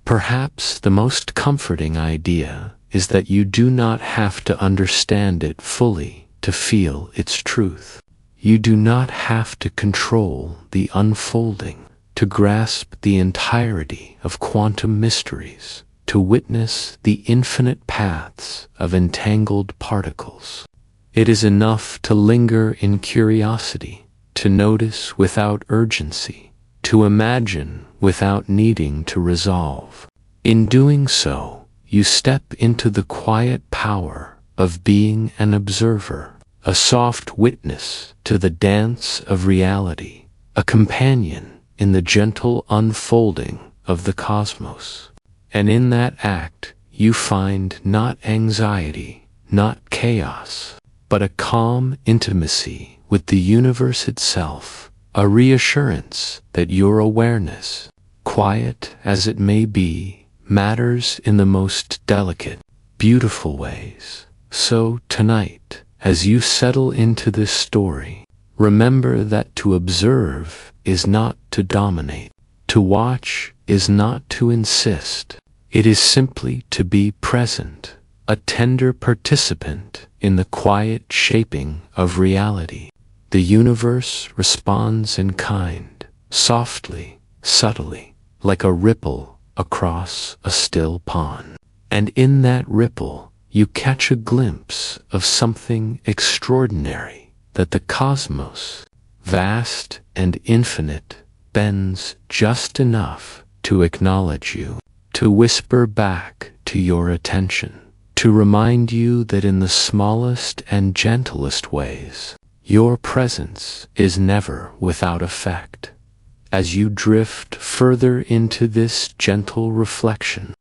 Perhaps the most comforting idea is that you do not have to understand it fully to feel its truth. You do not have to control the unfolding, to grasp the entirety of quantum mysteries, to witness the infinite paths of entangled particles. It is enough to linger in curiosity, to notice without urgency, to imagine without needing to resolve. In doing so, you step into the quiet power of being an observer, a soft witness to the dance of reality, a companion in the gentle unfolding of the cosmos. And in that act, you find not anxiety, not chaos, but a calm intimacy with the universe itself, a reassurance that your awareness, quiet as it may be, matters in the most delicate, beautiful ways. So tonight, as you settle into this story, remember that to observe is not to dominate. To watch is not to insist. It is simply to be present, a tender participant in the quiet shaping of reality. The universe responds in kind, softly, subtly, like a ripple across a still pond. And in that ripple, you catch a glimpse of something extraordinary, that the cosmos, vast and infinite, bends just enough to acknowledge you, to whisper back to your attention, to remind you that in the smallest and gentlest ways, your presence is never without effect. As you drift further into this gentle reflection,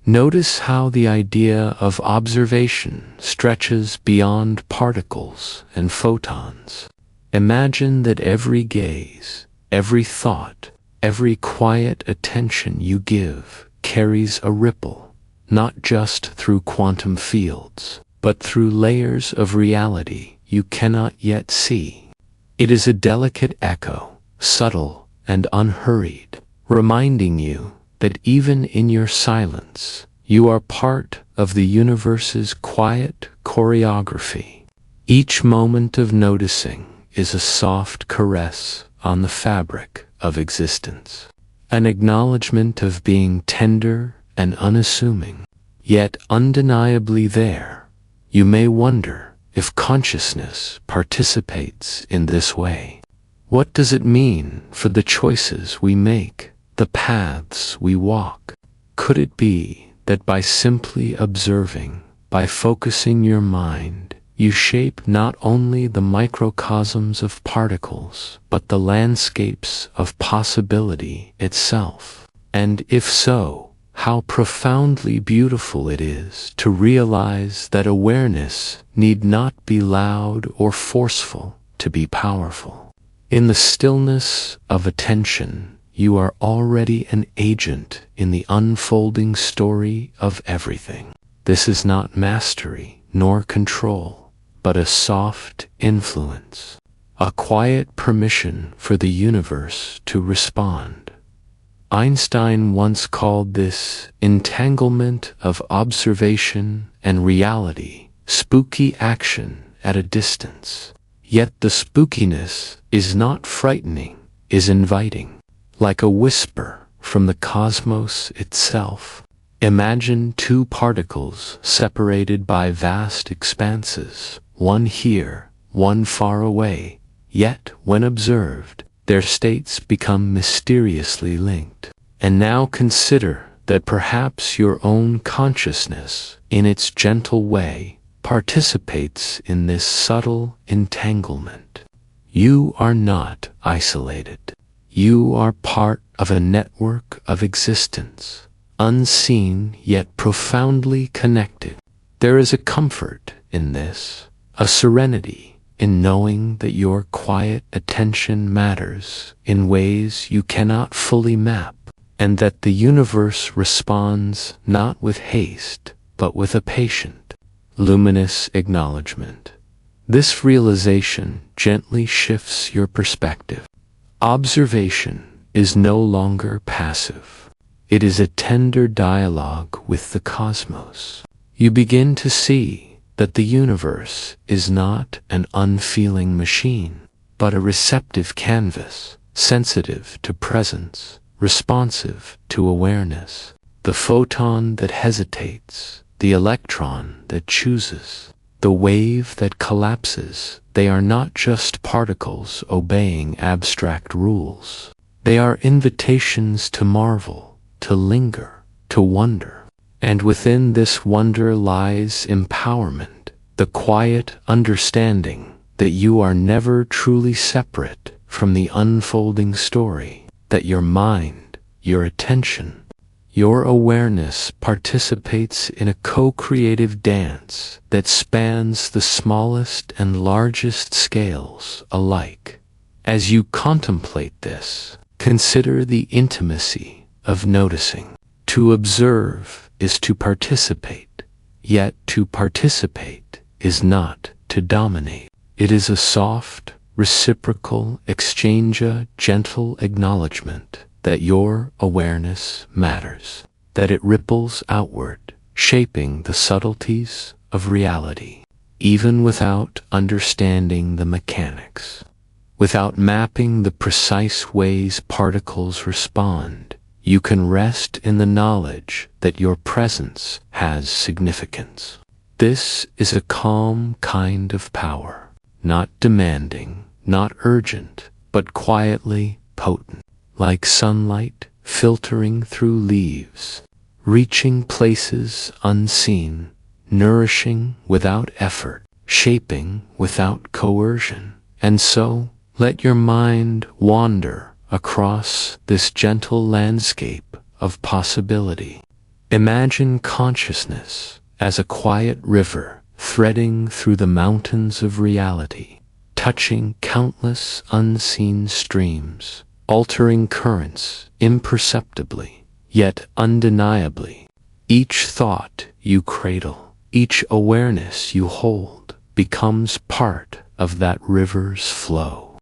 notice how the idea of observation stretches beyond particles and photons. Imagine that every gaze, every thought, every quiet attention you give carries a ripple, not just through quantum fields, but through layers of reality you cannot yet see. It is a delicate echo, subtle and unhurried, reminding you that even in your silence, you are part of the universe's quiet choreography. Each moment of noticing is a soft caress on the fabric of existence, an acknowledgement of being tender and unassuming, yet undeniably there. You may wonder if consciousness participates in this way. What does it mean for the choices we make, the paths we walk? Could it be that by simply observing, by focusing your mind, you shape not only the microcosms of particles, but the landscapes of possibility itself? And if so, how profoundly beautiful it is to realize that awareness need not be loud or forceful to be powerful. In the stillness of attention, you are already an agent in the unfolding story of everything. This is not mastery nor control, but a soft influence, a quiet permission for the universe to respond. Einstein once called this entanglement of observation and reality, spooky action at a distance. Yet the spookiness is not frightening, is inviting. Like a whisper from the cosmos itself. Imagine two particles separated by vast expanses, one here, one far away, yet when observed, their states become mysteriously linked. And now consider that perhaps your own consciousness, in its gentle way, participates in this subtle entanglement. You are not isolated. You are part of a network of existence, unseen yet profoundly connected. There is a comfort in this, a serenity in knowing that your quiet attention matters in ways you cannot fully map, and that the universe responds not with haste, but with a patient, luminous acknowledgement. This realization gently shifts your perspective. Observation is no longer passive. It is a tender dialogue with the cosmos. You begin to see that the universe is not an unfeeling machine, but a receptive canvas, sensitive to presence, responsive to awareness. The photon that hesitates, the electron that chooses, the wave that collapses, they are not just particles obeying abstract rules. They are invitations to marvel, to linger, to wonder. And within this wonder lies empowerment, the quiet understanding that you are never truly separate from the unfolding story, that your mind, your attention, your awareness participates in a co-creative dance that spans the smallest and largest scales alike. As you contemplate this, consider the intimacy of noticing. To observe is to participate, yet to participate is not to dominate. It is a soft, reciprocal exchange, a gentle acknowledgement that your awareness matters, that it ripples outward, shaping the subtleties of reality, even without understanding the mechanics, without mapping the precise ways particles respond. You can rest in the knowledge that your presence has significance. This is a calm kind of power, not demanding, not urgent, but quietly potent, like sunlight filtering through leaves, reaching places unseen, nourishing without effort, shaping without coercion. And so, let your mind wander across this gentle landscape of possibility. Imagine consciousness as a quiet river threading through the mountains of reality, touching countless unseen streams, altering currents imperceptibly, yet undeniably. Each thought you cradle, each awareness you hold, becomes part of that river's flow.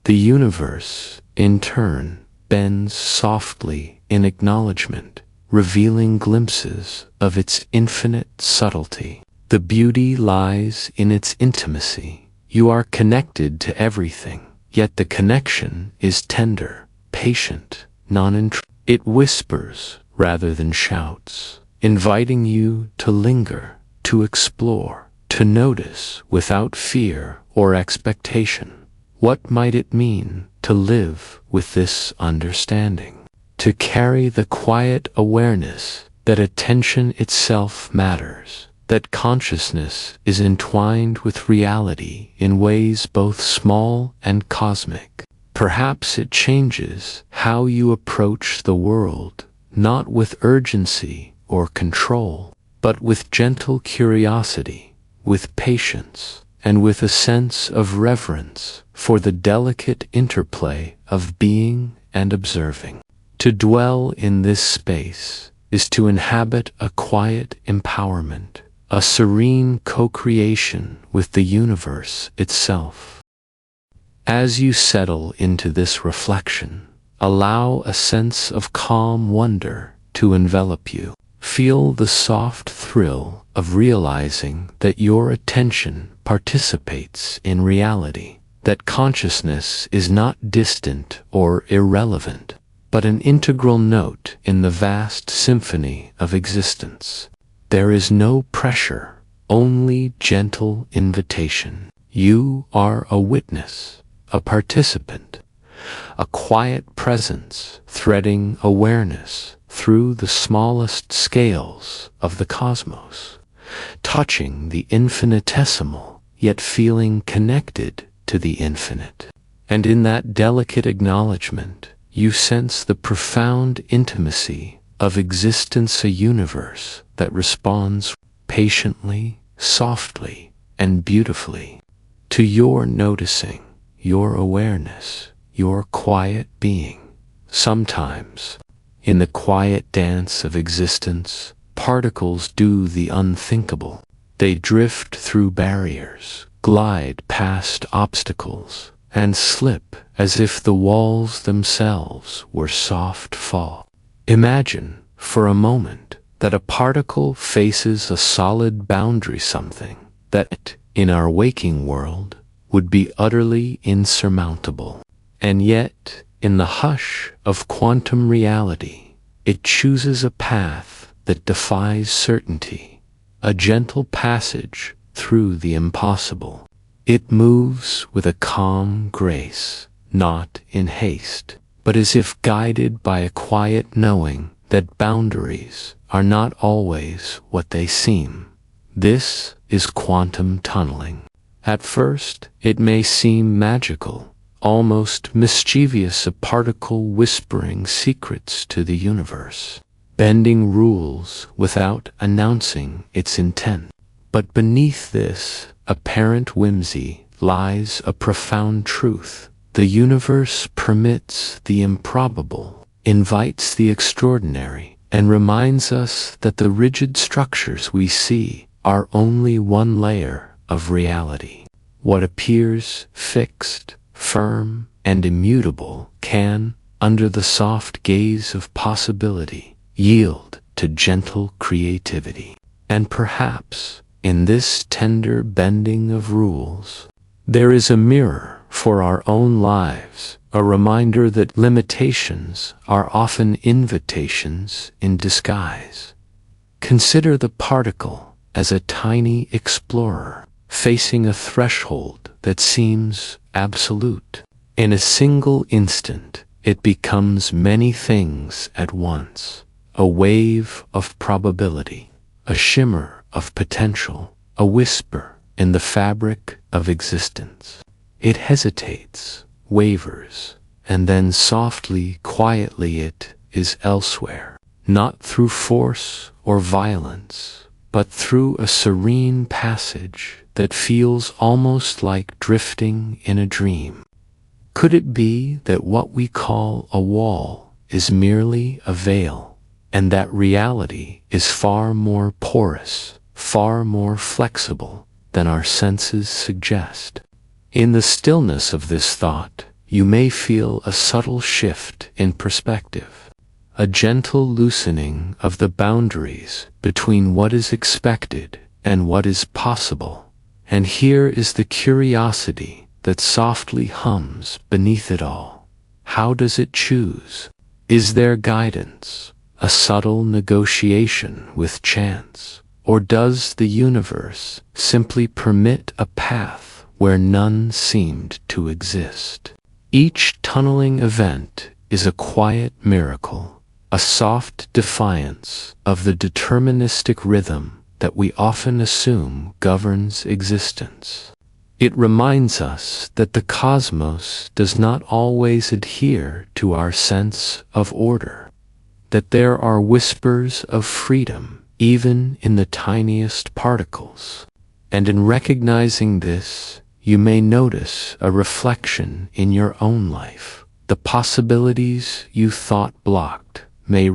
The universe, in turn, bends softly in acknowledgement, revealing glimpses of its infinite subtlety. The beauty lies in its intimacy. You are connected to everything, yet the connection is tender, patient, non-intrusive. It whispers rather than shouts, inviting you to linger, to explore, to notice without fear or expectation. What might it mean to live with this understanding? To carry the quiet awareness that attention itself matters, that consciousness is entwined with reality in ways both small and cosmic. Perhaps it changes how you approach the world, not with urgency or control, but with gentle curiosity, with patience, and with a sense of reverence for the delicate interplay of being and observing. To dwell in this space is to inhabit a quiet empowerment, a serene co-creation with the universe itself. As you settle into this reflection, allow a sense of calm wonder to envelop you. Feel the soft thrill of realizing that your attention participates in reality, that consciousness is not distant or irrelevant, but an integral note in the vast symphony of existence. There is no pressure, only gentle invitation. You are a witness, a participant, a quiet presence threading awareness through the smallest scales of the cosmos. touching the infinitesimal, yet feeling connected to the infinite. And in that delicate acknowledgement, you sense the profound intimacy of existence, a universe that responds patiently, softly, and beautifully to your noticing, your awareness, your quiet being. Sometimes, in the quiet dance of existence, particles do the unthinkable. They drift through barriers, glide past obstacles, and slip as if the walls themselves were soft fall. Imagine, for a moment, that a particle faces a solid boundary, something that, in our waking world, would be utterly insurmountable. And yet, in the hush of quantum reality, it chooses a path that defies certainty, a gentle passage through the impossible. It moves with a calm grace, not in haste, but as if guided by a quiet knowing that boundaries are not always what they seem. This is quantum tunneling. At first, it may seem magical, almost mischievous, a particle whispering secrets to the universe, bending rules without announcing its intent. But beneath this apparent whimsy lies a profound truth. The universe permits the improbable, invites the extraordinary, and reminds us that the rigid structures we see are only one layer of reality. What appears fixed, firm, and immutable can, under the soft gaze of possibility, yield to gentle creativity. And perhaps, in this tender bending of rules, there is a mirror for our own lives, a reminder that limitations are often invitations in disguise. Consider the particle as a tiny explorer facing a threshold that seems absolute. In a single instant, it becomes many things at once: a wave of probability, a shimmer of potential, a whisper in the fabric of existence. It hesitates, wavers, and then softly, quietly it is elsewhere, not through force or violence, but through a serene passage that feels almost like drifting in a dream. Could it be that what we call a wall is merely a veil, and that reality is far more porous, far more flexible than our senses suggest? In the stillness of this thought, you may feel a subtle shift in perspective, a gentle loosening of the boundaries between what is expected and what is possible. And here is the curiosity that softly hums beneath it all. How does it choose? Is there guidance, a subtle negotiation with chance? Or does the universe simply permit a path where none seemed to exist? Each tunneling event is a quiet miracle, a soft defiance of the deterministic rhythm that we often assume governs existence. It reminds us that the cosmos does not always adhere to our sense of order, that there are whispers of freedom even in the tiniest particles. And in recognizing this, you may notice a reflection in your own life. The possibilities you thought blocked may,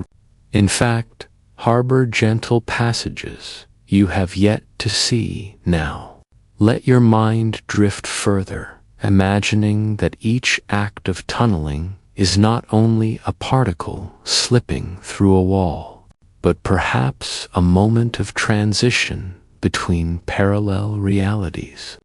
in fact, harbor gentle passages you have yet to see now. Let your mind drift further, imagining that each act of tunneling is not only a particle slipping through a wall, but perhaps a moment of transition between parallel realities.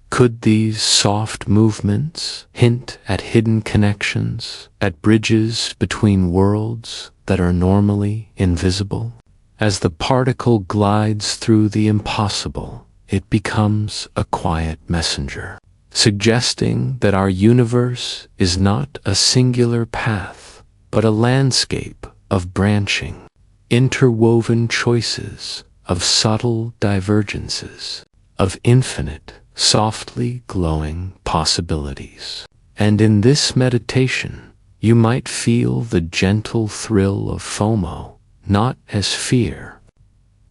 Could these soft movements hint at hidden connections, at bridges between worlds that are normally invisible? As the particle glides through the impossible, it becomes a quiet messenger, suggesting that our universe is not a singular path, but a landscape of branching, interwoven choices, of subtle divergences, of infinite, softly glowing possibilities. And in this meditation, you might feel the gentle thrill of FOMO, not as fear,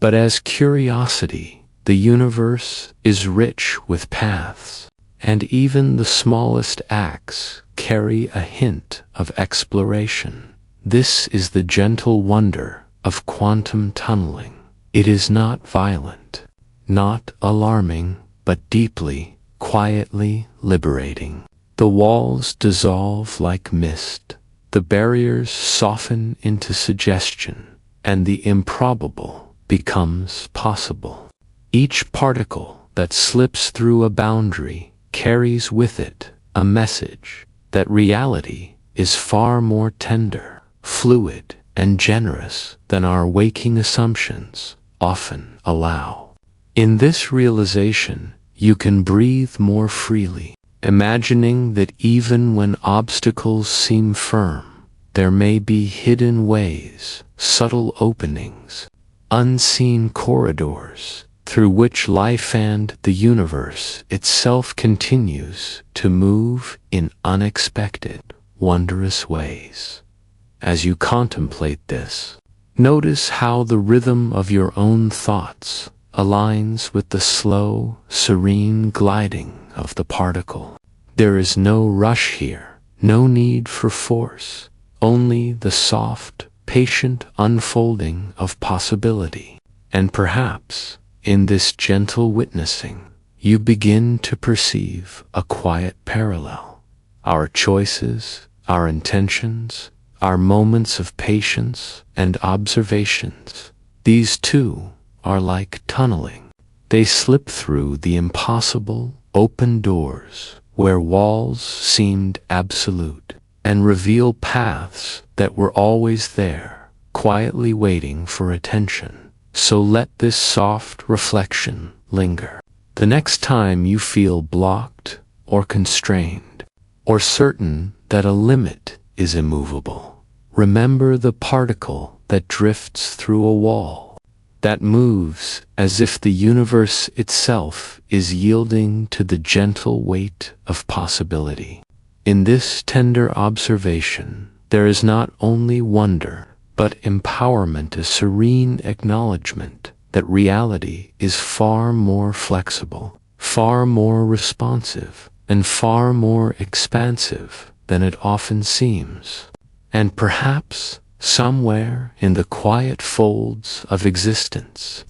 but as curiosity. The universe is rich with paths, and even the smallest acts carry a hint of exploration. This is the gentle wonder of quantum tunneling. It is not violent, not alarming, but deeply, quietly liberating. The walls dissolve like mist, the barriers soften into suggestion, and the improbable becomes possible. Each particle that slips through a boundary carries with it a message that reality is far more tender, fluid, and generous than our waking assumptions often allow. In this realization, you can breathe more freely, imagining that even when obstacles seem firm, there may be hidden ways, subtle openings, unseen corridors through which life and the universe itself continues to move in unexpected, wondrous ways. As you contemplate this, notice how the rhythm of your own thoughts aligns with the slow, serene gliding of the particle. There is no rush here, no need for force, only the soft, patient unfolding of possibility. And perhaps, in this gentle witnessing, you begin to perceive a quiet parallel. Our choices, our intentions, our moments of patience and observations, these too are like tunneling. They slip through the impossible, open doors where walls seemed absolute, and reveal paths that were always there, quietly waiting for attention. So let this soft reflection linger. The next time you feel blocked or constrained, or certain that a limit is immovable, remember the particle that drifts through a wall, that moves as if the universe itself is yielding to the gentle weight of possibility. In this tender observation, there is not only wonder, but empowerment, a serene acknowledgement that reality is far more flexible, far more responsive, and far more expansive than it often seems. And perhaps, somewhere in the quiet folds of existence,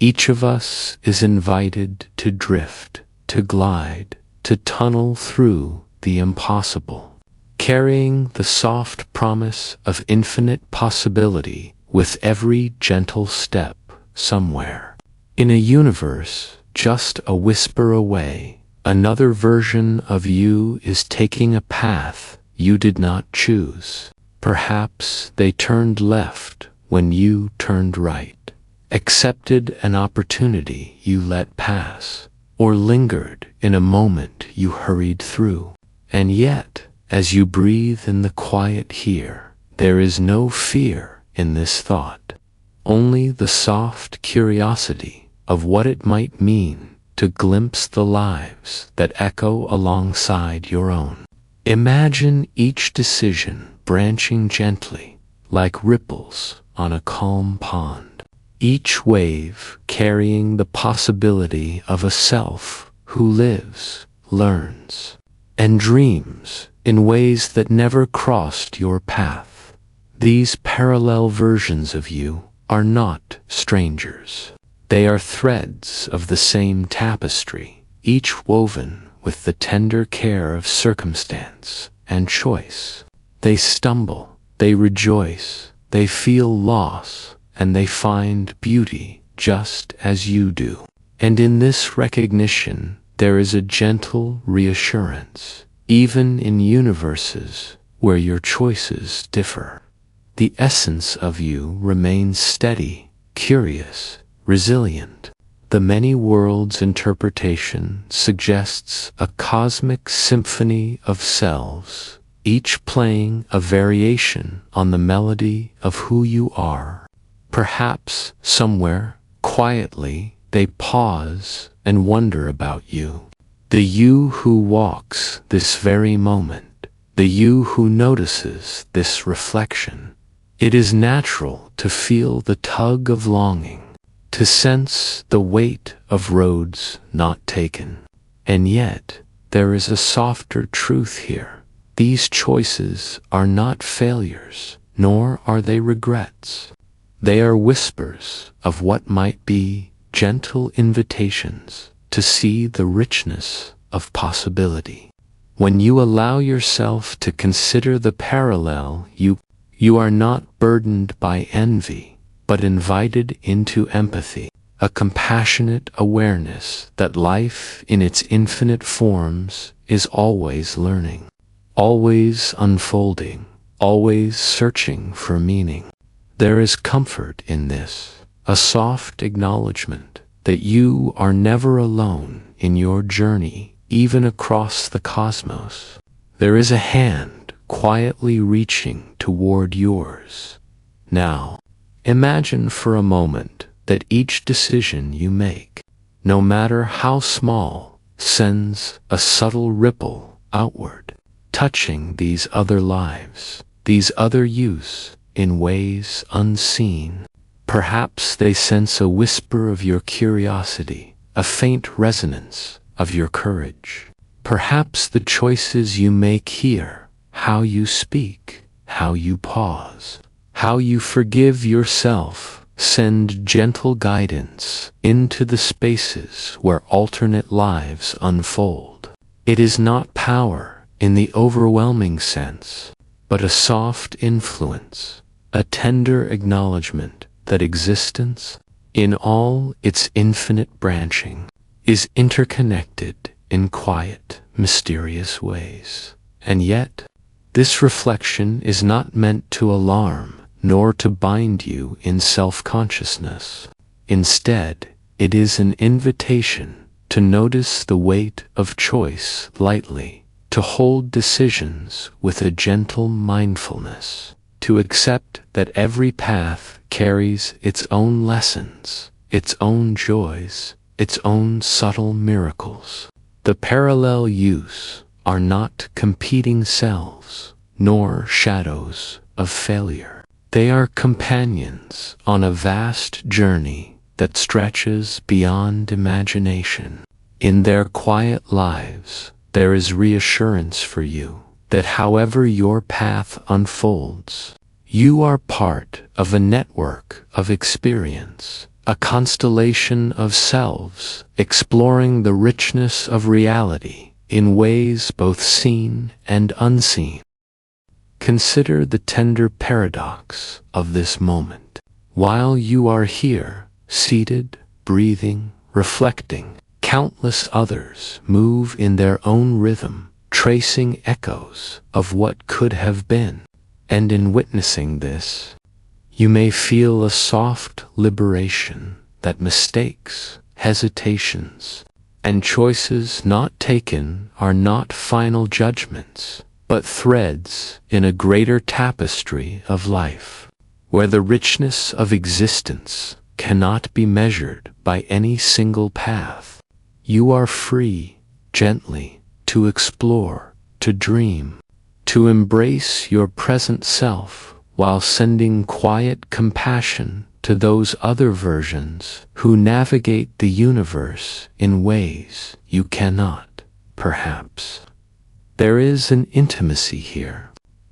each of us is invited to drift, to glide, to tunnel through the impossible, carrying the soft promise of infinite possibility with every gentle step somewhere. In a universe just a whisper away, another version of you is taking a path you did not choose. Perhaps they turned left when you turned right, accepted an opportunity you let pass, or lingered in a moment you hurried through. And yet, as you breathe in the quiet here, there is no fear in this thought, only the soft curiosity of what it might mean to glimpse the lives that echo alongside your own. Imagine each decision branching gently, like ripples on a calm pond, each wave carrying the possibility of a self who lives, learns, and dreams in ways that never crossed your path. These parallel versions of you are not strangers. They are threads of the same tapestry, each woven with the tender care of circumstance and choice. They stumble, they rejoice, they feel loss, and they find beauty just as you do. And in this recognition, there is a gentle reassurance, even in universes where your choices differ. The essence of you remains steady, curious, resilient. The many worlds interpretation suggests a cosmic symphony of selves, each playing a variation on the melody of who you are. Perhaps somewhere, quietly they pause and wonder about you. The you who walks this very moment, the you who notices this reflection. It is natural to feel the tug of longing, to sense the weight of roads not taken. And yet, there is a softer truth here. These choices are not failures, nor are they regrets. They are whispers of what might be, gentle invitations to see the richness of possibility. When you allow yourself to consider the parallel, you are not burdened by envy, but invited into empathy, a compassionate awareness that life in its infinite forms is always learning, always unfolding, always searching for meaning. There is comfort in this, a soft acknowledgement that you are never alone in your journey, even across the cosmos. There is a hand quietly reaching toward yours. Now, imagine for a moment that each decision you make, no matter how small, sends a subtle ripple outward, touching these other lives, these other youths, in ways unseen. Perhaps they sense a whisper of your curiosity, a faint resonance of your courage. Perhaps the choices you make here, how you speak, how you pause, how you forgive yourself, send gentle guidance into the spaces where alternate lives unfold. It is not power in the overwhelming sense, but a soft influence, a tender acknowledgement that existence, in all its infinite branching, is interconnected in quiet, mysterious ways. And yet, this reflection is not meant to alarm, nor to bind you in self-consciousness. Instead, it is an invitation to notice the weight of choice lightly, to hold decisions with a gentle mindfulness, to accept that every path carries its own lessons, its own joys, its own subtle miracles. The parallel yous are not competing selves, nor shadows of failure. They are companions on a vast journey that stretches beyond imagination. In their quiet lives, there is reassurance for you that however your path unfolds, you are part of a network of experience, a constellation of selves exploring the richness of reality in ways both seen and unseen. Consider the tender paradox of this moment. While you are here, seated, breathing, reflecting, countless others move in their own rhythm, tracing echoes of what could have been. And in witnessing this, you may feel a soft liberation that mistakes, hesitations, and choices not taken are not final judgments, but threads in a greater tapestry of life, where the richness of existence cannot be measured by any single path. You are free, gently, to explore, to dream, to embrace your present self while sending quiet compassion to those other versions who navigate the universe in ways you cannot, perhaps. There is an intimacy here,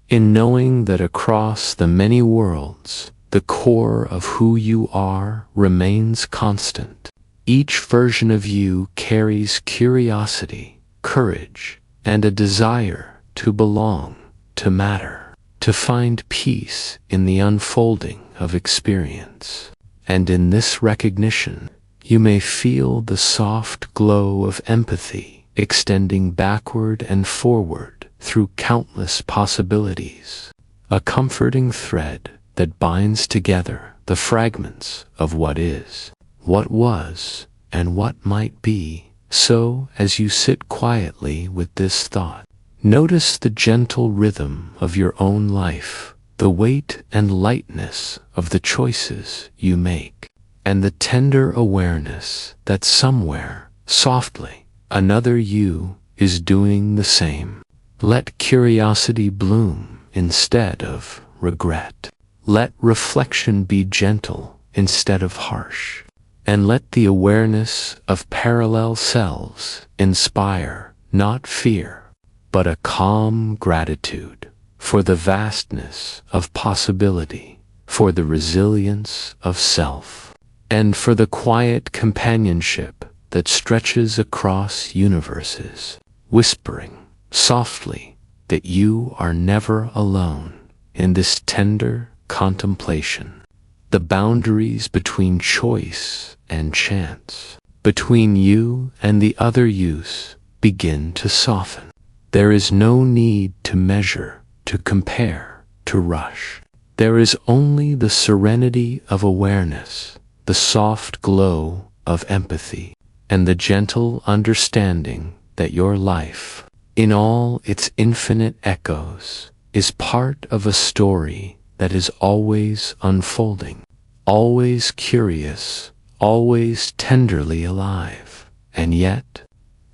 in knowing that across the many worlds, the core of who you are remains constant. Each version of you carries curiosity, courage, and a desire to belong, to matter, to find peace in the unfolding of experience. And in this recognition, you may feel the soft glow of empathy extending backward and forward through countless possibilities, a comforting thread that binds together the fragments of what is, what was, and what might be. So, as you sit quietly with this thought, notice the gentle rhythm of your own life, the weight and lightness of the choices you make. and the tender awareness that somewhere, softly, another you is doing the same. Let curiosity bloom instead of regret. Let reflection be gentle instead of harsh. And let the awareness of parallel selves inspire not fear, but a calm gratitude for the vastness of possibility, for the resilience of self, and for the quiet companionship that stretches across universes, whispering softly that you are never alone in this tender contemplation. The boundaries between choice and chance, between you and the other yous, begin to soften. There is no need to measure, to compare, to rush. There is only the serenity of awareness, the soft glow of empathy, and the gentle understanding that your life, in all its infinite echoes, is part of a story that is always unfolding, always curious, always tenderly alive. And yet,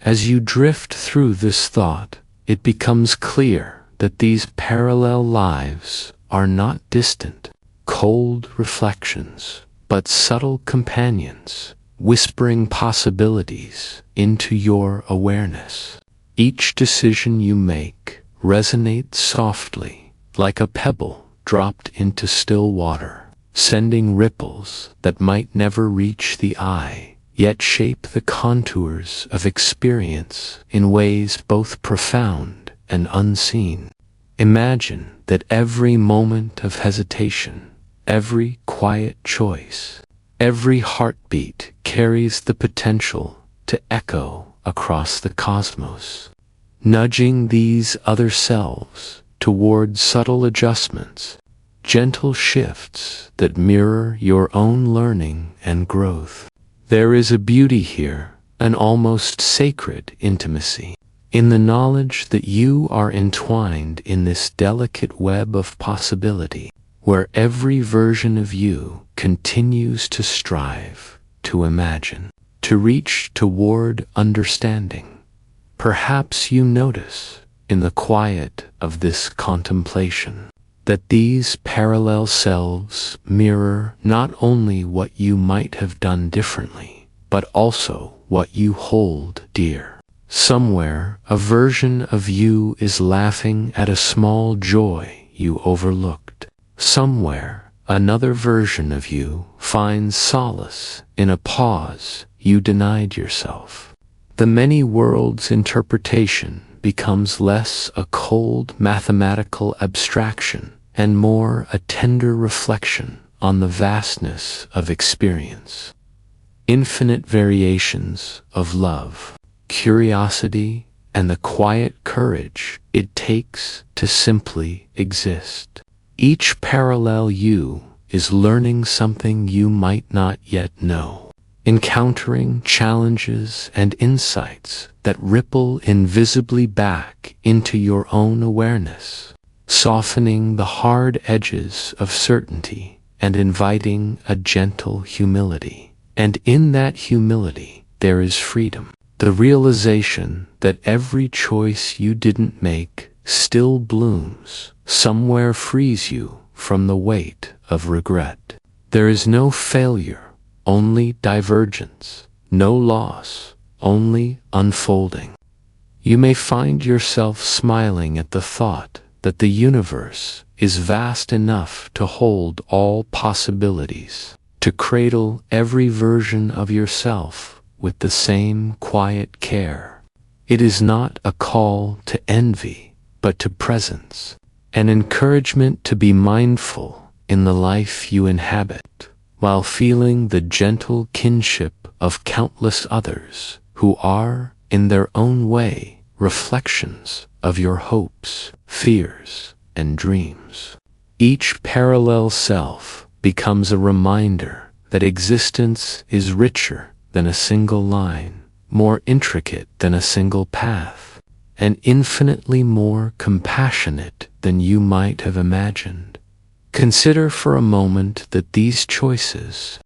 as you drift through this thought, it becomes clear that these parallel lives are not distant, cold reflections, but subtle companions, whispering possibilities into your awareness. Each decision you make resonates softly, like a pebble dropped into still water, sending ripples that might never reach the eye, yet shape the contours of experience in ways both profound and unseen. Imagine that every moment of hesitation, every quiet choice, every heartbeat carries the potential to echo across the cosmos, nudging these other selves toward subtle adjustments, gentle shifts that mirror your own learning and growth. There is a beauty here, an almost sacred intimacy, in the knowledge that you are entwined in this delicate web of possibility, where every version of you continues to strive, to imagine, to reach toward understanding. Perhaps you notice, in the quiet of this contemplation, that these parallel selves mirror not only what you might have done differently, but also what you hold dear. Somewhere, a version of you is laughing at a small joy you overlooked. Somewhere, another version of you finds solace in a pause you denied yourself. The many worlds interpretation becomes less a cold mathematical abstraction and more a tender reflection on the vastness of experience. Infinite variations of love, curiosity, and the quiet courage it takes to simply exist. Each parallel you is learning something you might not yet know, encountering challenges and insights that ripple invisibly back into your own awareness, softening the hard edges of certainty and inviting a gentle humility. And in that humility, there is freedom, the realization that every choice you didn't make still blooms, somewhere frees you from the weight of regret. There is no failure, only divergence, no loss, only unfolding. You may find yourself smiling at the thought that the universe is vast enough to hold all possibilities, to cradle every version of yourself with the same quiet care. It is not a call to envy, but to presence, an encouragement to be mindful in the life you inhabit, while feeling the gentle kinship of countless others who are, in their own way, reflections of your hopes, fears, and dreams. Each parallel self becomes a reminder that existence is richer than a single line, more intricate than a single path, and infinitely more compassionate than you might have imagined. Consider for a moment that these choices,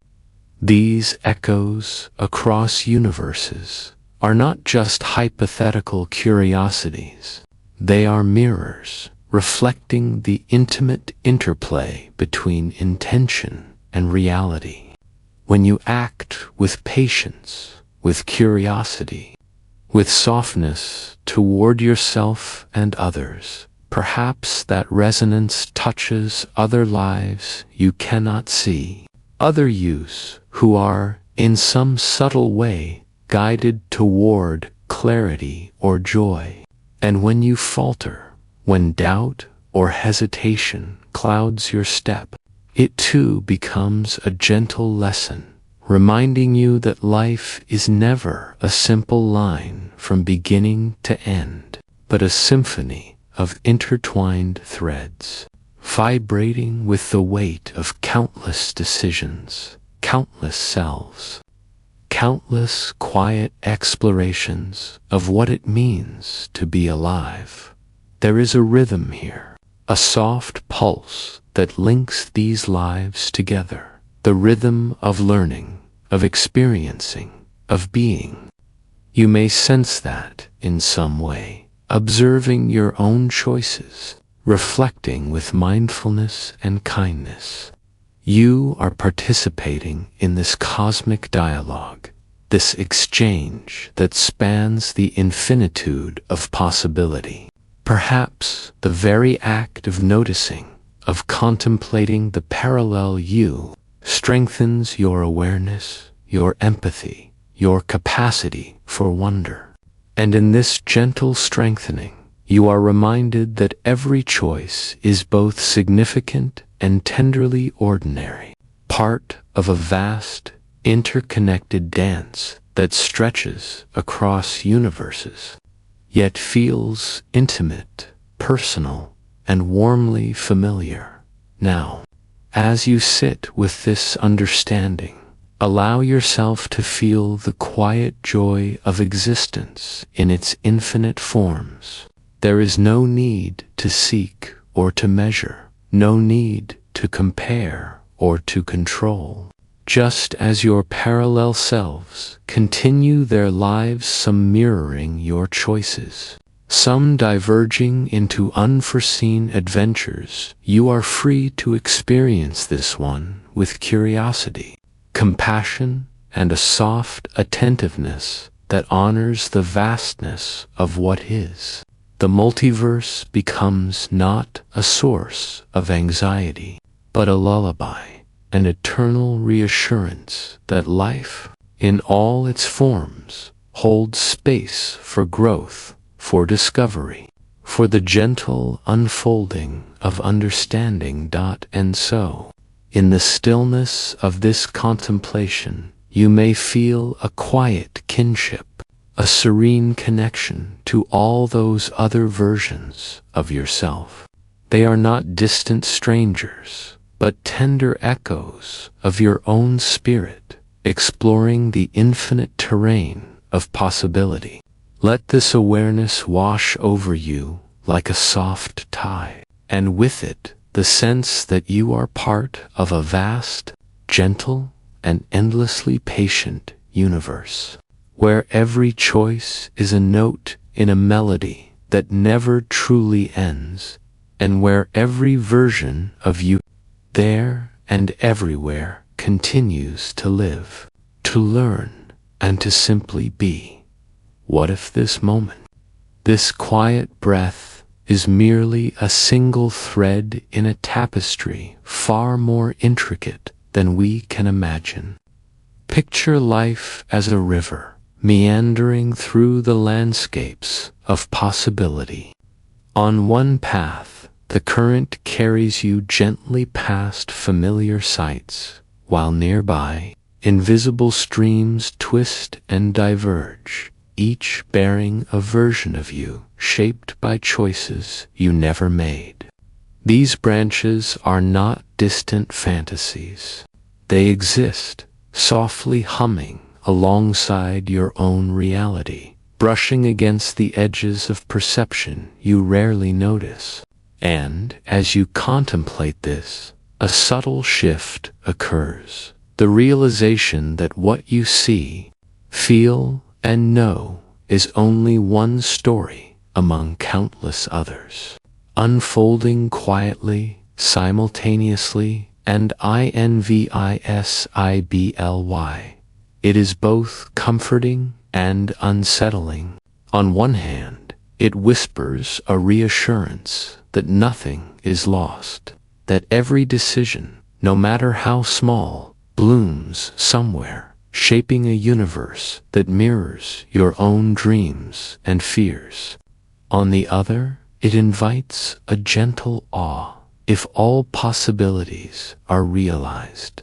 These echoes across universes are not just hypothetical curiosities. They are mirrors reflecting the intimate interplay between intention and reality. When you act with patience, with curiosity, with softness toward yourself and others, perhaps that resonance touches other lives you cannot see, other yous who are, in some subtle way, guided toward clarity or joy. And when you falter, when doubt or hesitation clouds your step, it too becomes a gentle lesson, reminding you that life is never a simple line from beginning to end, but a symphony of intertwined threads, vibrating with the weight of countless decisions, countless selves, countless quiet explorations of what it means to be alive. There is a rhythm here, a soft pulse that links these lives together, the rhythm of learning, of experiencing, of being. You may sense that in some way, observing your own choices, reflecting with mindfulness and kindness. You are participating in this cosmic dialogue, this exchange that spans the infinitude of possibility. Perhaps the very act of noticing, of contemplating the parallel you, strengthens your awareness, your empathy, your capacity for wonder. And in this gentle strengthening, you are reminded that every choice is both significant and tenderly ordinary, part of a vast, interconnected dance that stretches across universes, yet feels intimate, personal, and warmly familiar. Now, as you sit with this understanding, allow yourself to feel the quiet joy of existence in its infinite forms. There is no need to seek or to measure, no need to compare or to control. Just as your parallel selves continue their lives, some mirroring your choices, some diverging into unforeseen adventures, you are free to experience this one with curiosity, compassion, and a soft attentiveness that honors the vastness of what is. The multiverse becomes not a source of anxiety, but a lullaby, an eternal reassurance that life, in all its forms, holds space for growth, for discovery, for the gentle unfolding of understanding. And so, in the stillness of this contemplation, you may feel a quiet kinship, a serene connection to all those other versions of yourself. They are not distant strangers, but tender echoes of your own spirit, exploring the infinite terrain of possibility. Let this awareness wash over you like a soft tide, and with it, the sense that you are part of a vast, gentle, and endlessly patient universe, where every choice is a note in a melody that never truly ends, and where every version of you, there and everywhere, continues to live, to learn, and to simply be. What if this moment, this quiet breath, is merely a single thread in a tapestry far more intricate than we can imagine? Picture life as a river, meandering through the landscapes of possibility. On one path, the current carries you gently past familiar sights, while nearby, invisible streams twist and diverge, each bearing a version of you shaped by choices you never made. These branches are not distant fantasies. They exist, softly humming alongside your own reality, brushing against the edges of perception you rarely notice. And, as you contemplate this, a subtle shift occurs. the realization that what you see, feel, and know is only one story among countless others, unfolding quietly, simultaneously, and invisibly. It is both comforting and unsettling. On one hand, it whispers a reassurance that nothing is lost, that every decision, no matter how small, blooms somewhere, shaping a universe that mirrors your own dreams and fears. On the other, it invites a gentle awe. If all possibilities are realized,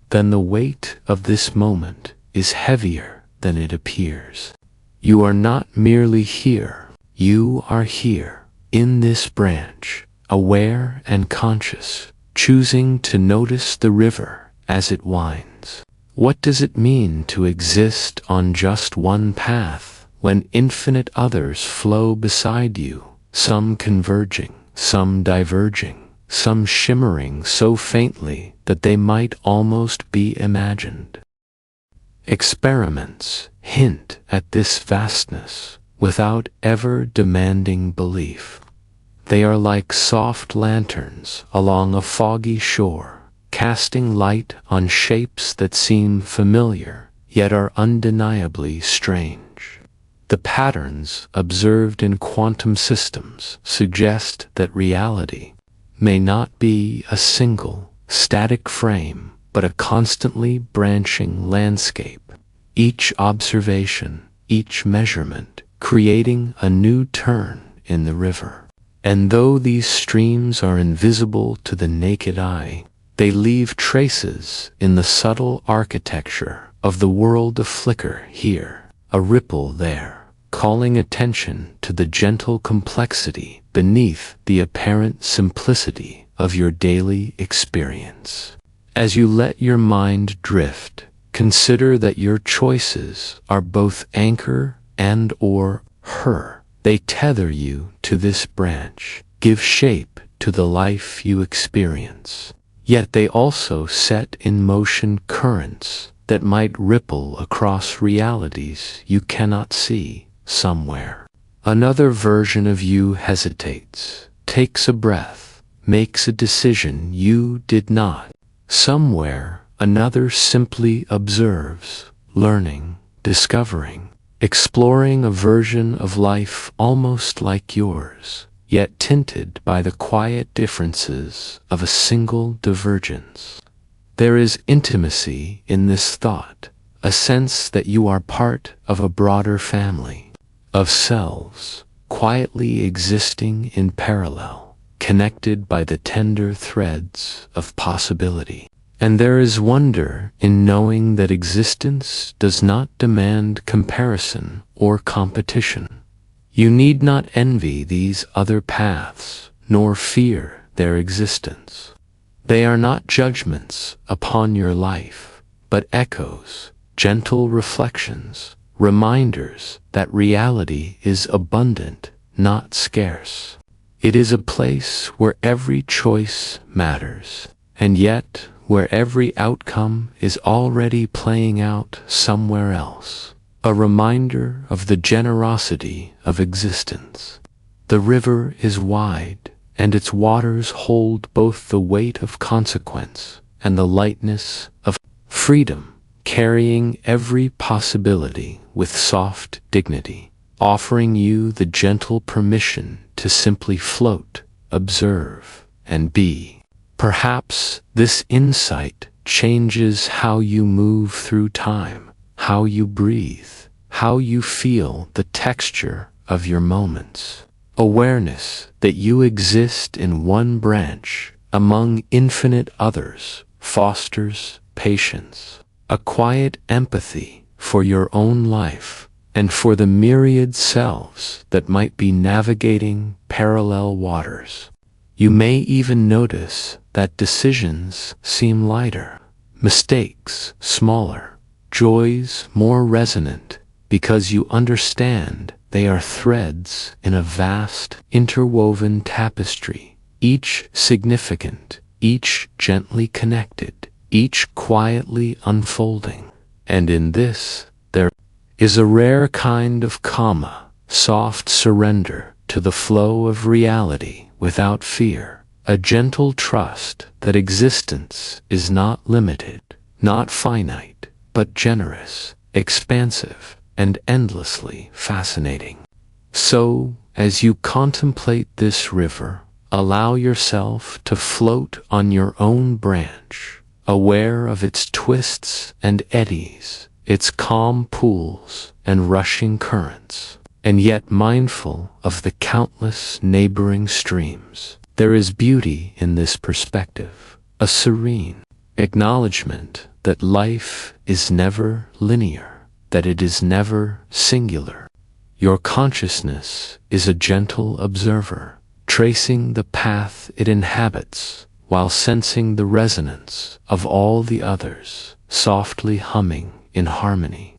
then the weight of this moment is heavier than it appears. You are not merely here, you are here, in this branch, aware and conscious, choosing to notice the river as it winds. What does it mean to exist on just one path when infinite others flow beside you, some converging, some diverging, some shimmering so faintly that they might almost be imagined? Experiments hint at this vastness without ever demanding belief. They are like soft lanterns along a foggy shore, casting light on shapes that seem familiar yet are undeniably strange. The patterns observed in quantum systems suggest that reality may not be a single, static frame, but a constantly branching landscape, each observation, each measurement, creating a new turn in the river. And though these streams are invisible to the naked eye, they leave traces in the subtle architecture of the world, a flicker here, a ripple there, calling attention to the gentle complexity beneath the apparent simplicity of your daily experience. As you let your mind drift, consider that your choices are both anchor and or her. They tether you to this branch, give shape to the life you experience. Yet they also set in motion currents that might ripple across realities you cannot see. Somewhere, another version of you hesitates, takes a breath, makes a decision you did not. Somewhere, another simply observes, learning, discovering, exploring a version of life almost like yours, yet tinted by the quiet differences of a single divergence. There is intimacy in this thought, a sense that you are part of a broader family of selves, quietly existing in parallel, connected by the tender threads of possibility. And there is wonder in knowing that existence does not demand comparison or competition. You need not envy these other paths, nor fear their existence. They are not judgments upon your life, but echoes, gentle reflections, reminders that reality is abundant, not scarce. It is a place where every choice matters, and yet where every outcome is already playing out somewhere else. A reminder of the generosity of existence. The river is wide, and its waters hold both the weight of consequence and the lightness of freedom, carrying every possibility with soft dignity, offering you the gentle permission to simply float, observe, and be. Perhaps this insight changes how you move through time, how you breathe, how you feel the texture of your moments. Awareness that you exist in one branch among infinite others fosters patience, a quiet empathy for your own life and for the myriad selves that might be navigating parallel waters. You may even notice that decisions seem lighter, mistakes smaller, joys more resonant, because you understand they are threads in a vast, interwoven tapestry, each significant, each gently connected, each quietly unfolding. And in this, there is a rare kind of soft surrender to the flow of reality without fear, a gentle trust that existence is not limited, not finite, but generous, expansive, and endlessly fascinating. So, as you contemplate this river, allow yourself to float on your own branch, aware of its twists and eddies, its calm pools and rushing currents, and yet mindful of the countless neighboring streams. There is beauty in this perspective, a serene acknowledgement that life is never linear, that it is never singular. Your consciousness is a gentle observer, tracing the path it inhabits while sensing the resonance of all the others, softly humming in harmony.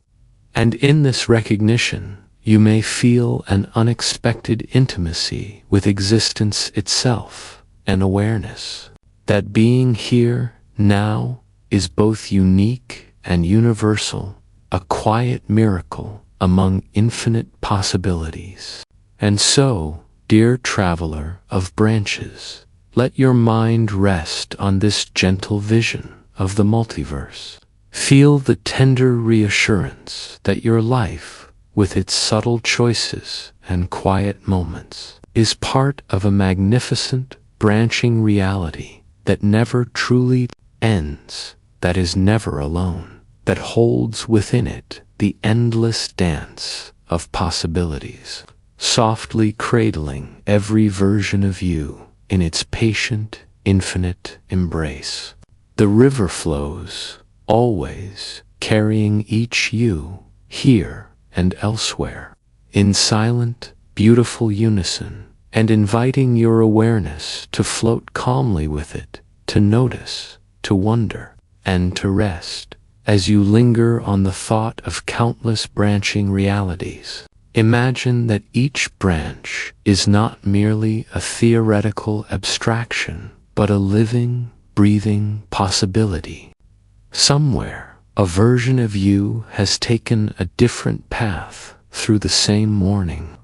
And in this recognition, you may feel an unexpected intimacy with existence itself, an awareness that being here now is both unique and universal, a quiet miracle among infinite possibilities. And so, dear traveler of branches, let your mind rest on this gentle vision of the multiverse. Feel the tender reassurance that your life, with its subtle choices and quiet moments, is part of a magnificent, branching reality that never truly ends, that is never alone, that holds within it the endless dance of possibilities, softly cradling every version of you in its patient, infinite embrace. The river flows, always carrying each you, here and elsewhere, in silent, beautiful unison, and inviting your awareness to float calmly with it, to notice, to wonder, and to rest. As you linger on the thought of countless branching realities, imagine that each branch is not merely a theoretical abstraction, but a living, breathing possibility. Somewhere, a version of you has taken a different path through the same morning,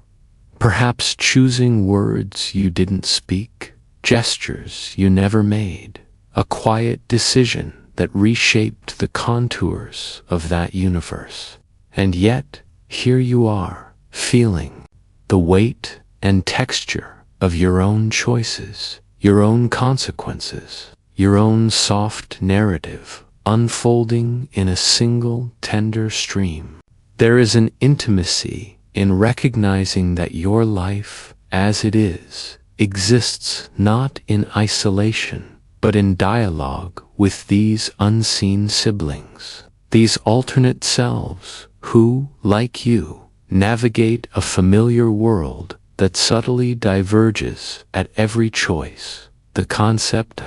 perhaps choosing words you didn't speak, gestures you never made, a quiet decision that reshaped the contours of that universe. And yet, here you are, feeling the weight and texture of your own choices, your own consequences, your own soft narrative, unfolding in a single tender stream. There is an intimacy in recognizing that your life, as it is, exists not in isolation, but in dialogue with these unseen siblings, these alternate selves who, like you, navigate a familiar world that subtly diverges at every choice. The concept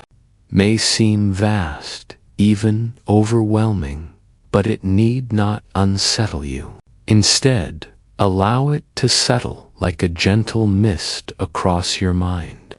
may seem vast, even overwhelming, but it need not unsettle you. Instead, allow it to settle like a gentle mist across your mind.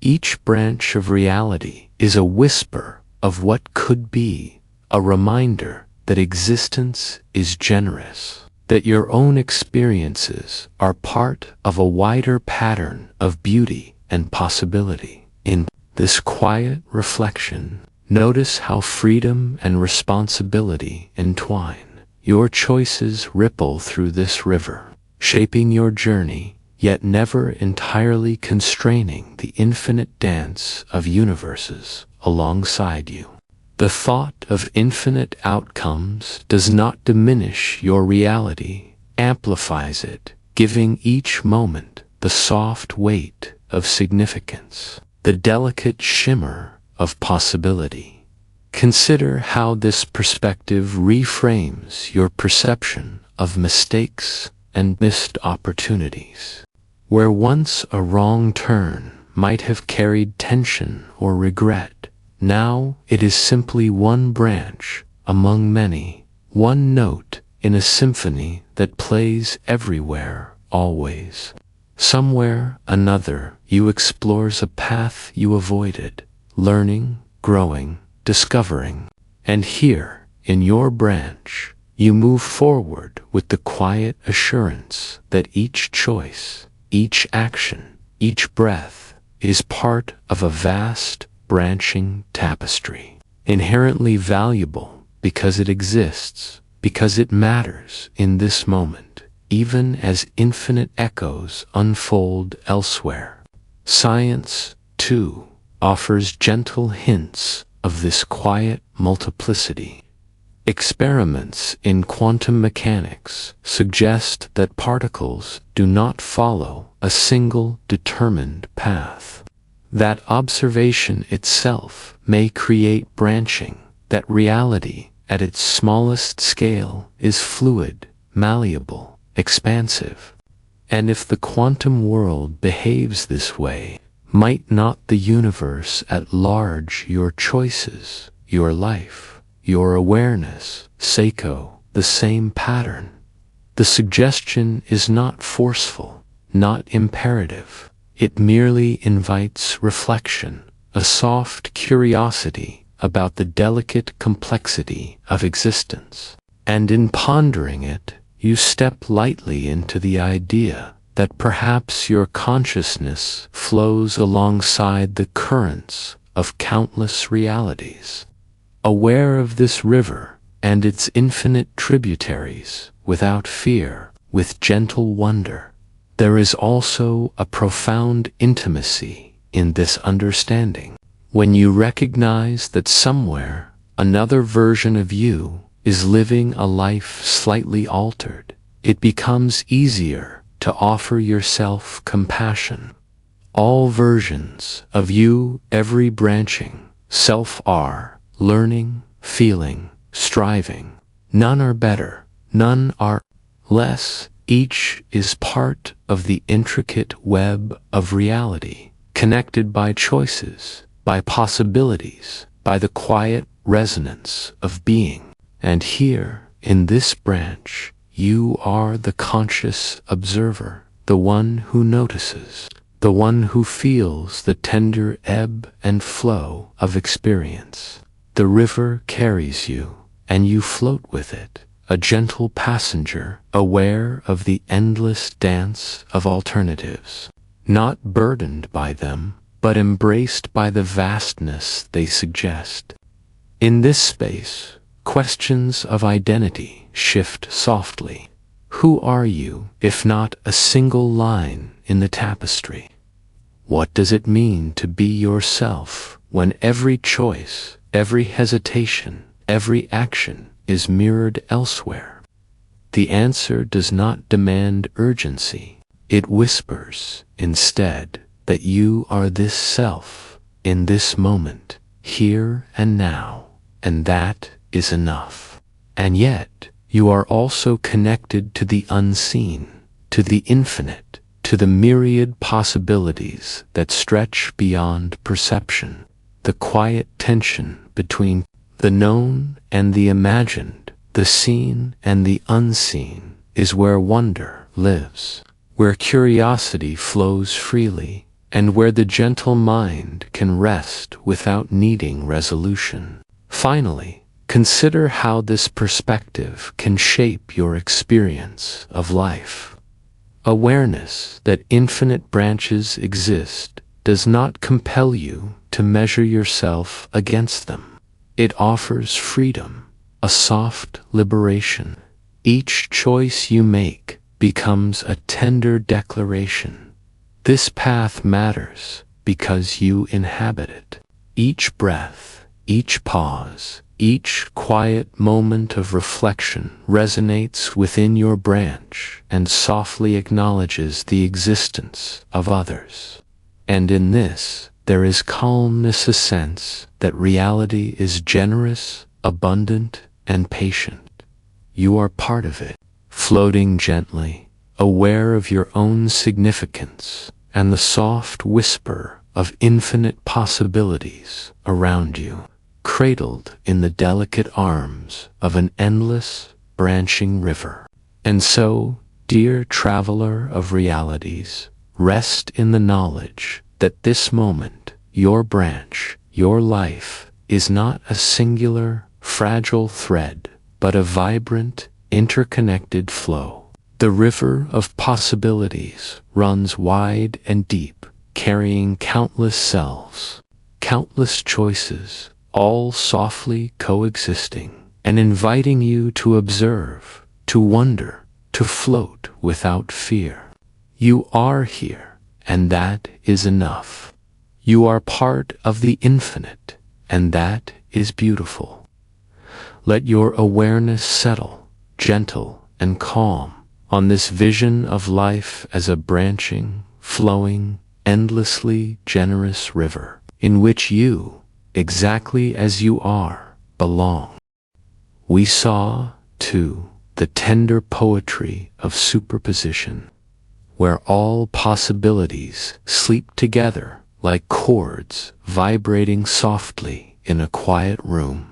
Each branch of reality is a whisper of what could be, a reminder that existence is generous, that your own experiences are part of a wider pattern of beauty and possibility. In this quiet reflection, notice how freedom and responsibility entwine. Your choices ripple through this river, shaping your journey, yet never entirely constraining the infinite dance of universes alongside you. The thought of infinite outcomes does not diminish your reality, amplifies it, giving each moment the soft weight of significance, the delicate shimmer of possibility. Consider how this perspective reframes your perception of mistakes and missed opportunities. Where once a wrong turn might have carried tension or regret, now it is simply one branch among many, one note in a symphony that plays everywhere, always. Somewhere another you explores a path you avoided, learning, growing, discovering. And here, in your branch, you move forward with the quiet assurance that each choice, each action, each breath is part of a vast, branching tapestry, inherently valuable because it exists, because it matters in this moment, even as infinite echoes unfold elsewhere. Science, too, offers gentle hints of this quiet multiplicity. Experiments in quantum mechanics suggest that particles do not follow a single determined path. That observation itself may create branching, that reality at its smallest scale is fluid, malleable, expansive. And if the quantum world behaves this way, might not the universe at large, your choices, your life, your awareness, echo the same pattern? The suggestion is not forceful, not imperative. It merely invites reflection, a soft curiosity about the delicate complexity of existence. And in pondering it, you step lightly into the idea that perhaps your consciousness flows alongside the currents of countless realities, aware of this river and its infinite tributaries, without fear, with gentle wonder. There is also a profound intimacy in this understanding. When you recognize that somewhere another version of you is living a life slightly altered, it becomes easier to offer yourself compassion. All versions of you, every branching self, are learning, feeling, striving. None are better, none are less. Each is part of the intricate web of reality, connected by choices, by possibilities, by the quiet resonance of being. And here, in this branch, you are the conscious observer, the one who notices, the one who feels the tender ebb and flow of experience. The river carries you, and you float with it, a gentle passenger, aware of the endless dance of alternatives, not burdened by them, but embraced by the vastness they suggest. In this space, questions of identity shift softly. Who are you, if not a single line in the tapestry? What does it mean to be yourself when every choice, every hesitation, every action is mirrored elsewhere? The answer does not demand urgency. It whispers, instead, that you are this self, in this moment, here and now, and that is enough. And yet, you are also connected to the unseen, to the infinite, to the myriad possibilities that stretch beyond perception. The quiet tension between the known and the imagined, the seen and the unseen, is where wonder lives, where curiosity flows freely, and where the gentle mind can rest without needing resolution. Finally, consider how this perspective can shape your experience of life. Awareness that infinite branches exist does not compel you to measure yourself against them. It offers freedom, a soft liberation. Each choice you make becomes a tender declaration. This path matters because you inhabit it. Each breath, each pause, each quiet moment of reflection resonates within your branch and softly acknowledges the existence of others. And in this, there is calmness, a sense that reality is generous, abundant, and patient. You are part of it, floating gently, aware of your own significance and the soft whisper of infinite possibilities around you, cradled in the delicate arms of an endless, branching river. And so, dear traveler of realities, rest in the knowledge that this moment, your branch, your life, is not a singular, fragile thread, but a vibrant, interconnected flow. The river of possibilities runs wide and deep, carrying countless selves, countless choices, all softly coexisting, and inviting you to observe, to wonder, to float without fear. You are here, and that is enough. You are part of the infinite, and that is beautiful. Let your awareness settle, gentle and calm, on this vision of life as a branching, flowing, endlessly generous river, in which you, exactly as you are, belong. We saw, too, the tender poetry of superposition, where all possibilities sleep together like chords vibrating softly in a quiet room.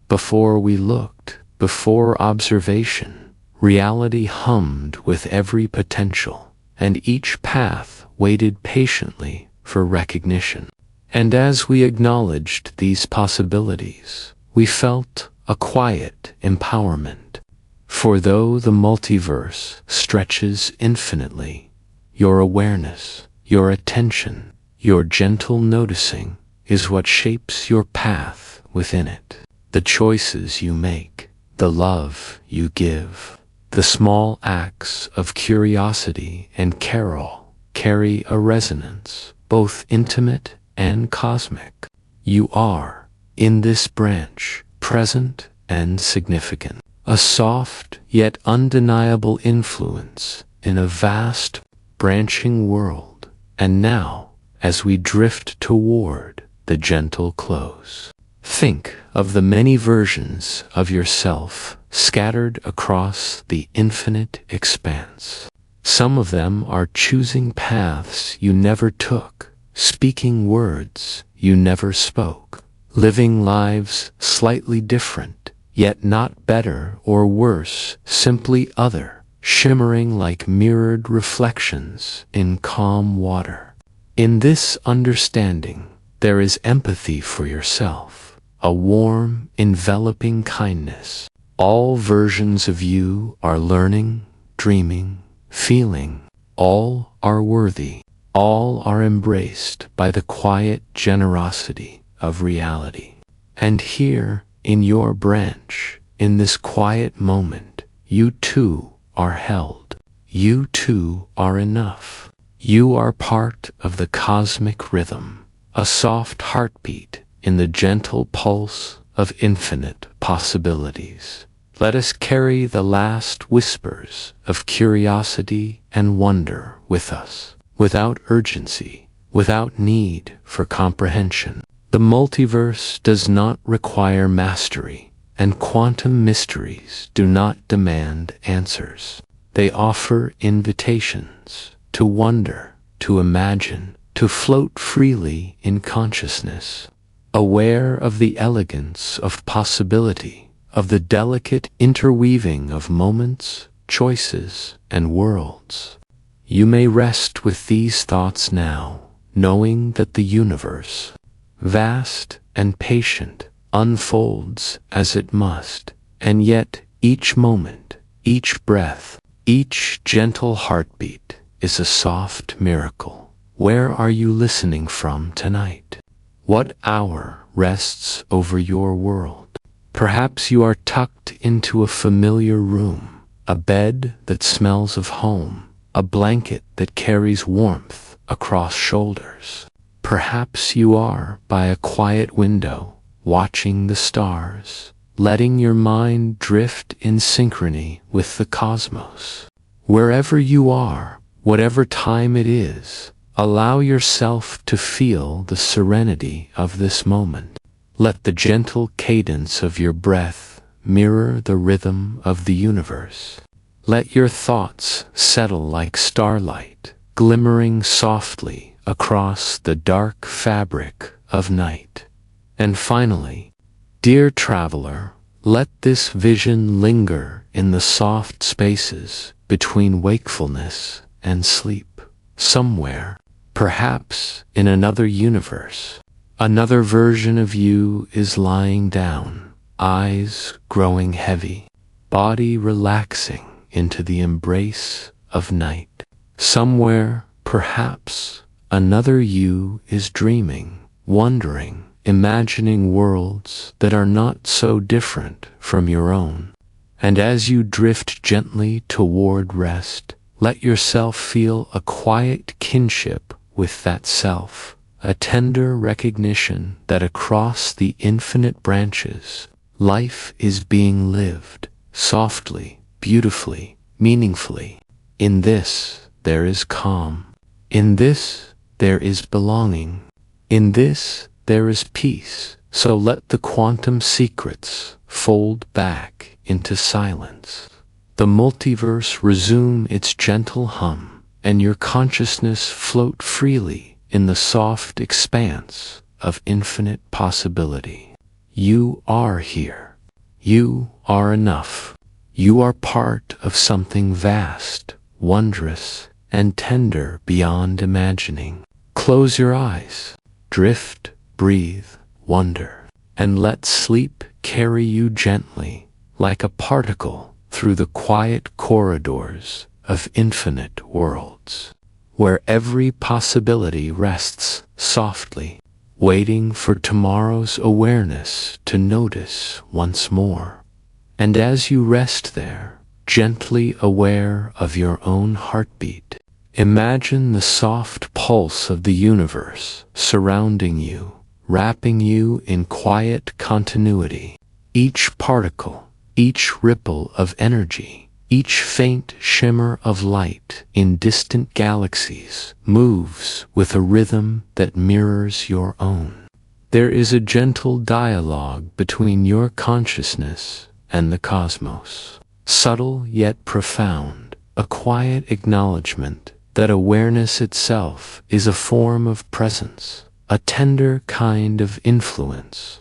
Before we looked, before observation, reality hummed with every potential, and each path waited patiently for recognition. And as we acknowledged these possibilities, we felt a quiet empowerment. For though the multiverse stretches infinitely, your awareness, your attention, your gentle noticing is what shapes your path within it. The choices you make, the love you give, the small acts of curiosity and carol carry a resonance, both intimate and cosmic. You are, in this branch, present and significant, a soft yet undeniable influence in a vast, branching world. And now, as we drift toward the gentle close, think of the many versions of yourself scattered across the infinite expanse. Some of them are choosing paths you never took, speaking words you never spoke, living lives slightly different, yet not better or worse, simply other, shimmering like mirrored reflections in calm water. In this understanding, there is empathy for yourself, a warm, enveloping kindness. All versions of you are learning, dreaming, feeling. All are worthy. All are embraced by the quiet generosity of reality. And here, in your branch, in this quiet moment, you too are held. You too are enough. You are part of the cosmic rhythm, a soft heartbeat in the gentle pulse of infinite possibilities. Let us carry the last whispers of curiosity and wonder with us, without urgency, without need for comprehension. The multiverse does not require mastery, and quantum mysteries do not demand answers. They offer invitations to wonder, to imagine, to float freely in consciousness, aware of the elegance of possibility, of the delicate interweaving of moments, choices, and worlds. You may rest with these thoughts now, knowing that the universe, vast and patient, unfolds as it must, and yet each moment, each breath, each gentle heartbeat is a soft miracle. Where are you listening from tonight? What hour rests over your world? Perhaps you are tucked into a familiar room, a bed that smells of home, a blanket that carries warmth across shoulders. Perhaps you are by a quiet window, watching the stars, letting your mind drift in synchrony with the cosmos. Wherever you are, whatever time it is, allow yourself to feel the serenity of this moment. Let the gentle cadence of your breath mirror the rhythm of the universe. Let your thoughts settle like starlight, glimmering softly across the dark fabric of night. And finally, dear traveler, let this vision linger in the soft spaces between wakefulness and sleep. Somewhere, perhaps in another universe, another version of you is lying down, eyes growing heavy, body relaxing into the embrace of night. Somewhere, perhaps, another you is dreaming, wondering, imagining worlds that are not so different from your own. And as you drift gently toward rest, let yourself feel a quiet kinship with that self, a tender recognition that across the infinite branches, life is being lived, softly, beautifully, meaningfully. In this, there is calm. In this, there is belonging. In this, there is peace. So let the quantum secrets fold back into silence. The multiverse resume its gentle hum, and your consciousness float freely in the soft expanse of infinite possibility. You are here. You are enough. You are part of something vast, wondrous, and tender beyond imagining. Close your eyes. Drift, breathe, wonder, and let sleep carry you gently, like a particle, through the quiet corridors of infinite worlds, where every possibility rests softly, waiting for tomorrow's awareness to notice once more. And as you rest there, gently aware of your own heartbeat, imagine the soft pulse of the universe surrounding you, wrapping you in quiet continuity. Each particle, each ripple of energy, each faint shimmer of light in distant galaxies moves with a rhythm that mirrors your own. There is a gentle dialogue between your consciousness and the cosmos, subtle yet profound, a quiet acknowledgement that awareness itself is a form of presence, a tender kind of influence.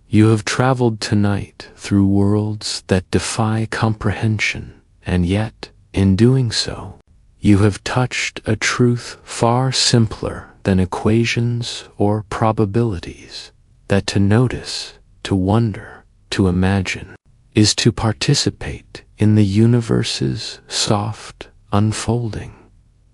You have traveled tonight through worlds that defy comprehension, and yet, in doing so, you have touched a truth far simpler than equations or probabilities, that to notice, to wonder, to imagine, is to participate in the universe's soft unfolding.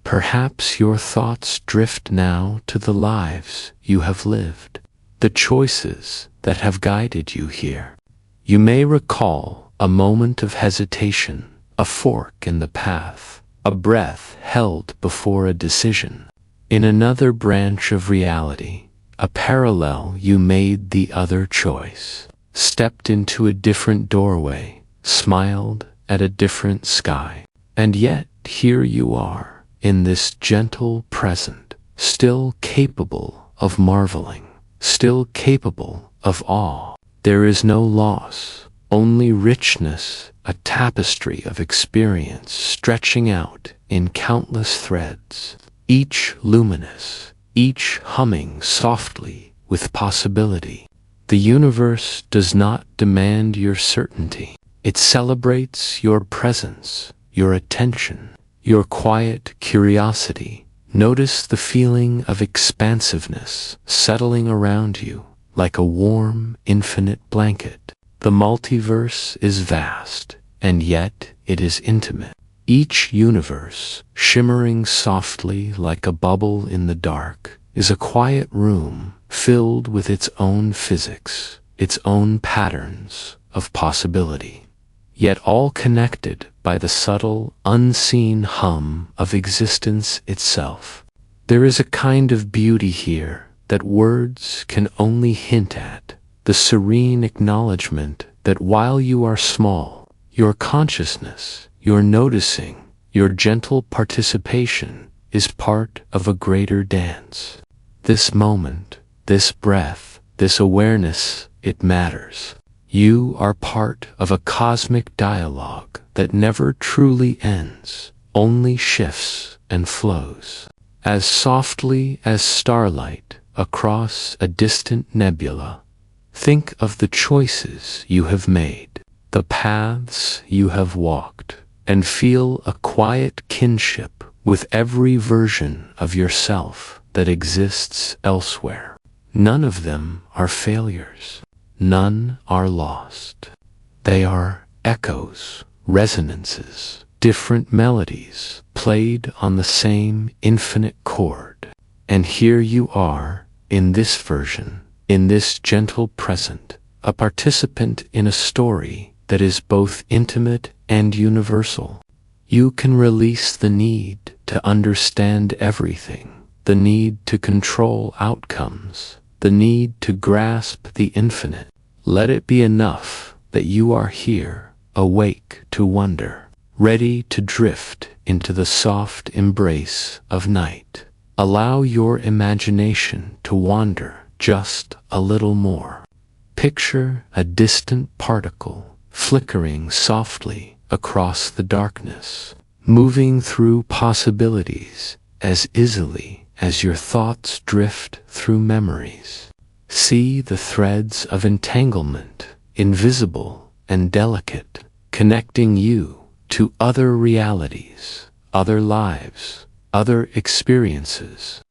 Perhaps your thoughts drift now to the lives you have lived, the choices that have guided you here. You may recall a moment of hesitation, a fork in the path, a breath held before a decision. In another branch of reality, a parallel, you made the other choice, stepped into a different doorway, smiled at a different sky. And yet, here you are, in this gentle present, still capable of marveling, still capable of awe. There is no loss, only richness, a tapestry of experience stretching out in countless threads, each luminous, each humming softly with possibility. The universe does not demand your certainty. It celebrates your presence, your attention, your quiet curiosity. Notice the feeling of expansiveness settling around you like a warm, infinite blanket. The multiverse is vast, and yet it is intimate. Each universe, shimmering softly like a bubble in the dark, is a quiet room filled with its own physics, its own patterns of possibility, yet all connected by the subtle, unseen hum of existence itself. There is a kind of beauty here that words can only hint at, the serene acknowledgement that while you are small, your consciousness, your noticing, your gentle participation is part of a greater dance. This moment, this breath, this awareness, it matters. You are part of a cosmic dialogue that never truly ends, only shifts and flows. As softly as starlight across a distant nebula, think of the choices you have made, the paths you have walked, and feel a quiet kinship with every version of yourself that exists elsewhere. None of them are failures. none are lost. They are echoes, resonances, different melodies played on the same infinite chord. And here you are, in this version, in this gentle present, a participant in a story that is both intimate and universal. You can release the need to understand everything, the need to control outcomes, the need to grasp the infinite. Let it be enough that you are here, awake to wonder, ready to drift into the soft embrace of night. Allow your imagination to wander just a little more. Picture a distant particle flickering softly across the darkness, moving through possibilities as easily as your thoughts drift through memories. See the threads of entanglement, invisible and delicate, connecting you to other realities, other lives, other experiences.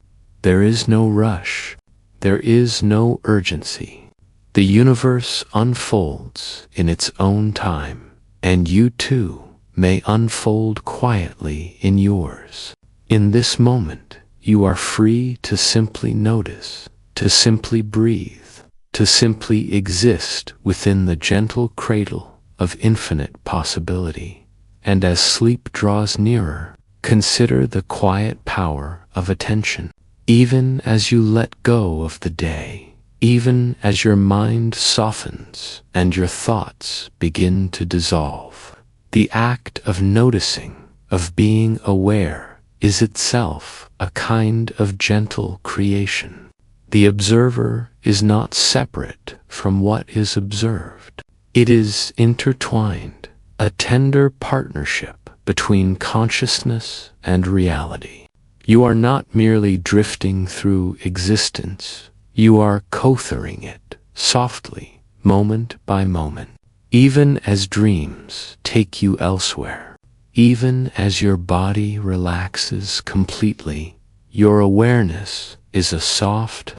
There is no rush. There is no urgency. The universe unfolds in its own time, and you too may unfold quietly in yours. In this moment, you are free to simply notice, to simply breathe, to simply exist within the gentle cradle of infinite possibility. And as sleep draws nearer, consider the quiet power of attention. Even as you let go of the day, even as your mind softens and your thoughts begin to dissolve, the act of noticing, of being aware, is itself a kind of gentle creation. The observer is not separate from what is observed. It is intertwined, a tender partnership between consciousness and reality. You are not merely drifting through existence, you are co-authoring it, softly, moment by moment. Even as dreams take you elsewhere, even as your body relaxes completely, your awareness is a soft,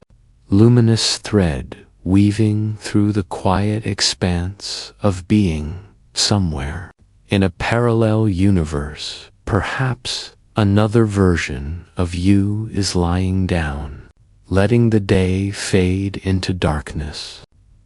luminous thread weaving through the quiet expanse of being somewhere. In a parallel universe, perhaps another version of you is lying down, letting the day fade into darkness.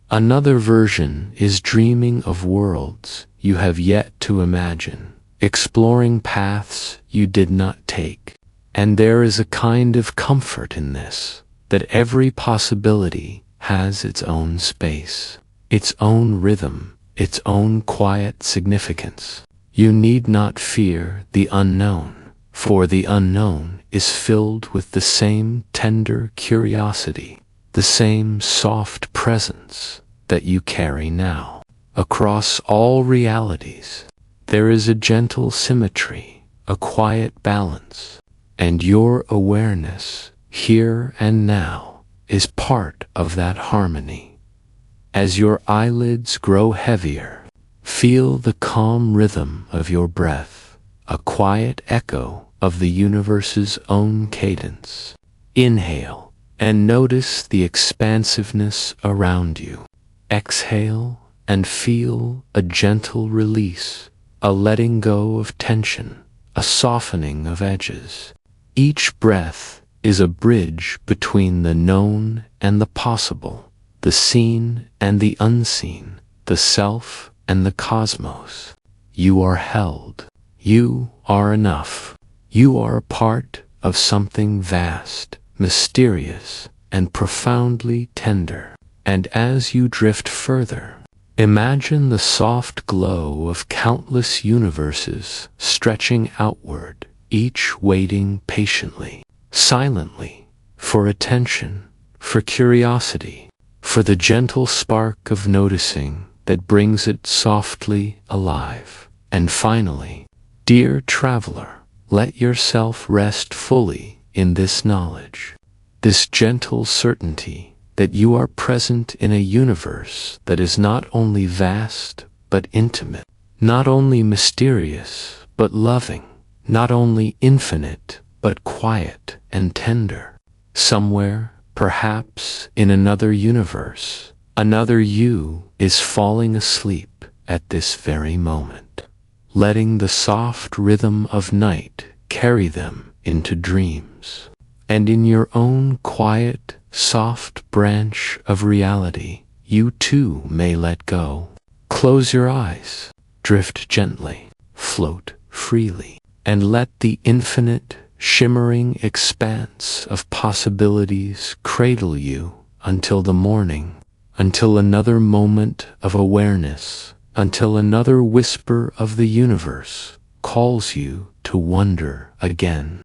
Another version is dreaming of worlds you have yet to imagine, exploring paths you did not take. And there is a kind of comfort in this, that every possibility has its own space, its own rhythm, its own quiet significance. You need not fear the unknown, for the unknown is filled with the same tender curiosity, the same soft presence that you carry now. Across all realities, there is a gentle symmetry, a quiet balance, and your awareness, here and now, is part of that harmony. As your eyelids grow heavier, feel the calm rhythm of your breath, a quiet echo of the universe's own cadence. Inhale and notice the expansiveness around you. Exhale and feel a gentle release, a letting go of tension, a softening of edges. Each breath is a bridge between the known and the possible, the seen and the unseen, the self and the cosmos. You are held. You are enough. You are a part of something vast, mysterious, and profoundly tender. And as you drift further, imagine the soft glow of countless universes stretching outward, each waiting patiently, silently, for attention, for curiosity, for the gentle spark of noticing that brings it softly alive. And finally, dear traveler, let yourself rest fully in this knowledge, this gentle certainty that you are present in a universe that is not only vast but intimate, not only mysterious but loving, not only infinite but quiet and tender. Somewhere, perhaps in another universe, Another you is falling asleep at this very moment, letting the soft rhythm of night carry them into dreams. And in your own quiet, soft branch of reality, you too may let go. Close your eyes, drift gently, float freely, and let the infinite, shimmering expanse of possibilities cradle you until the morning, until another moment of awareness, until another whisper of the universe calls you to wonder again.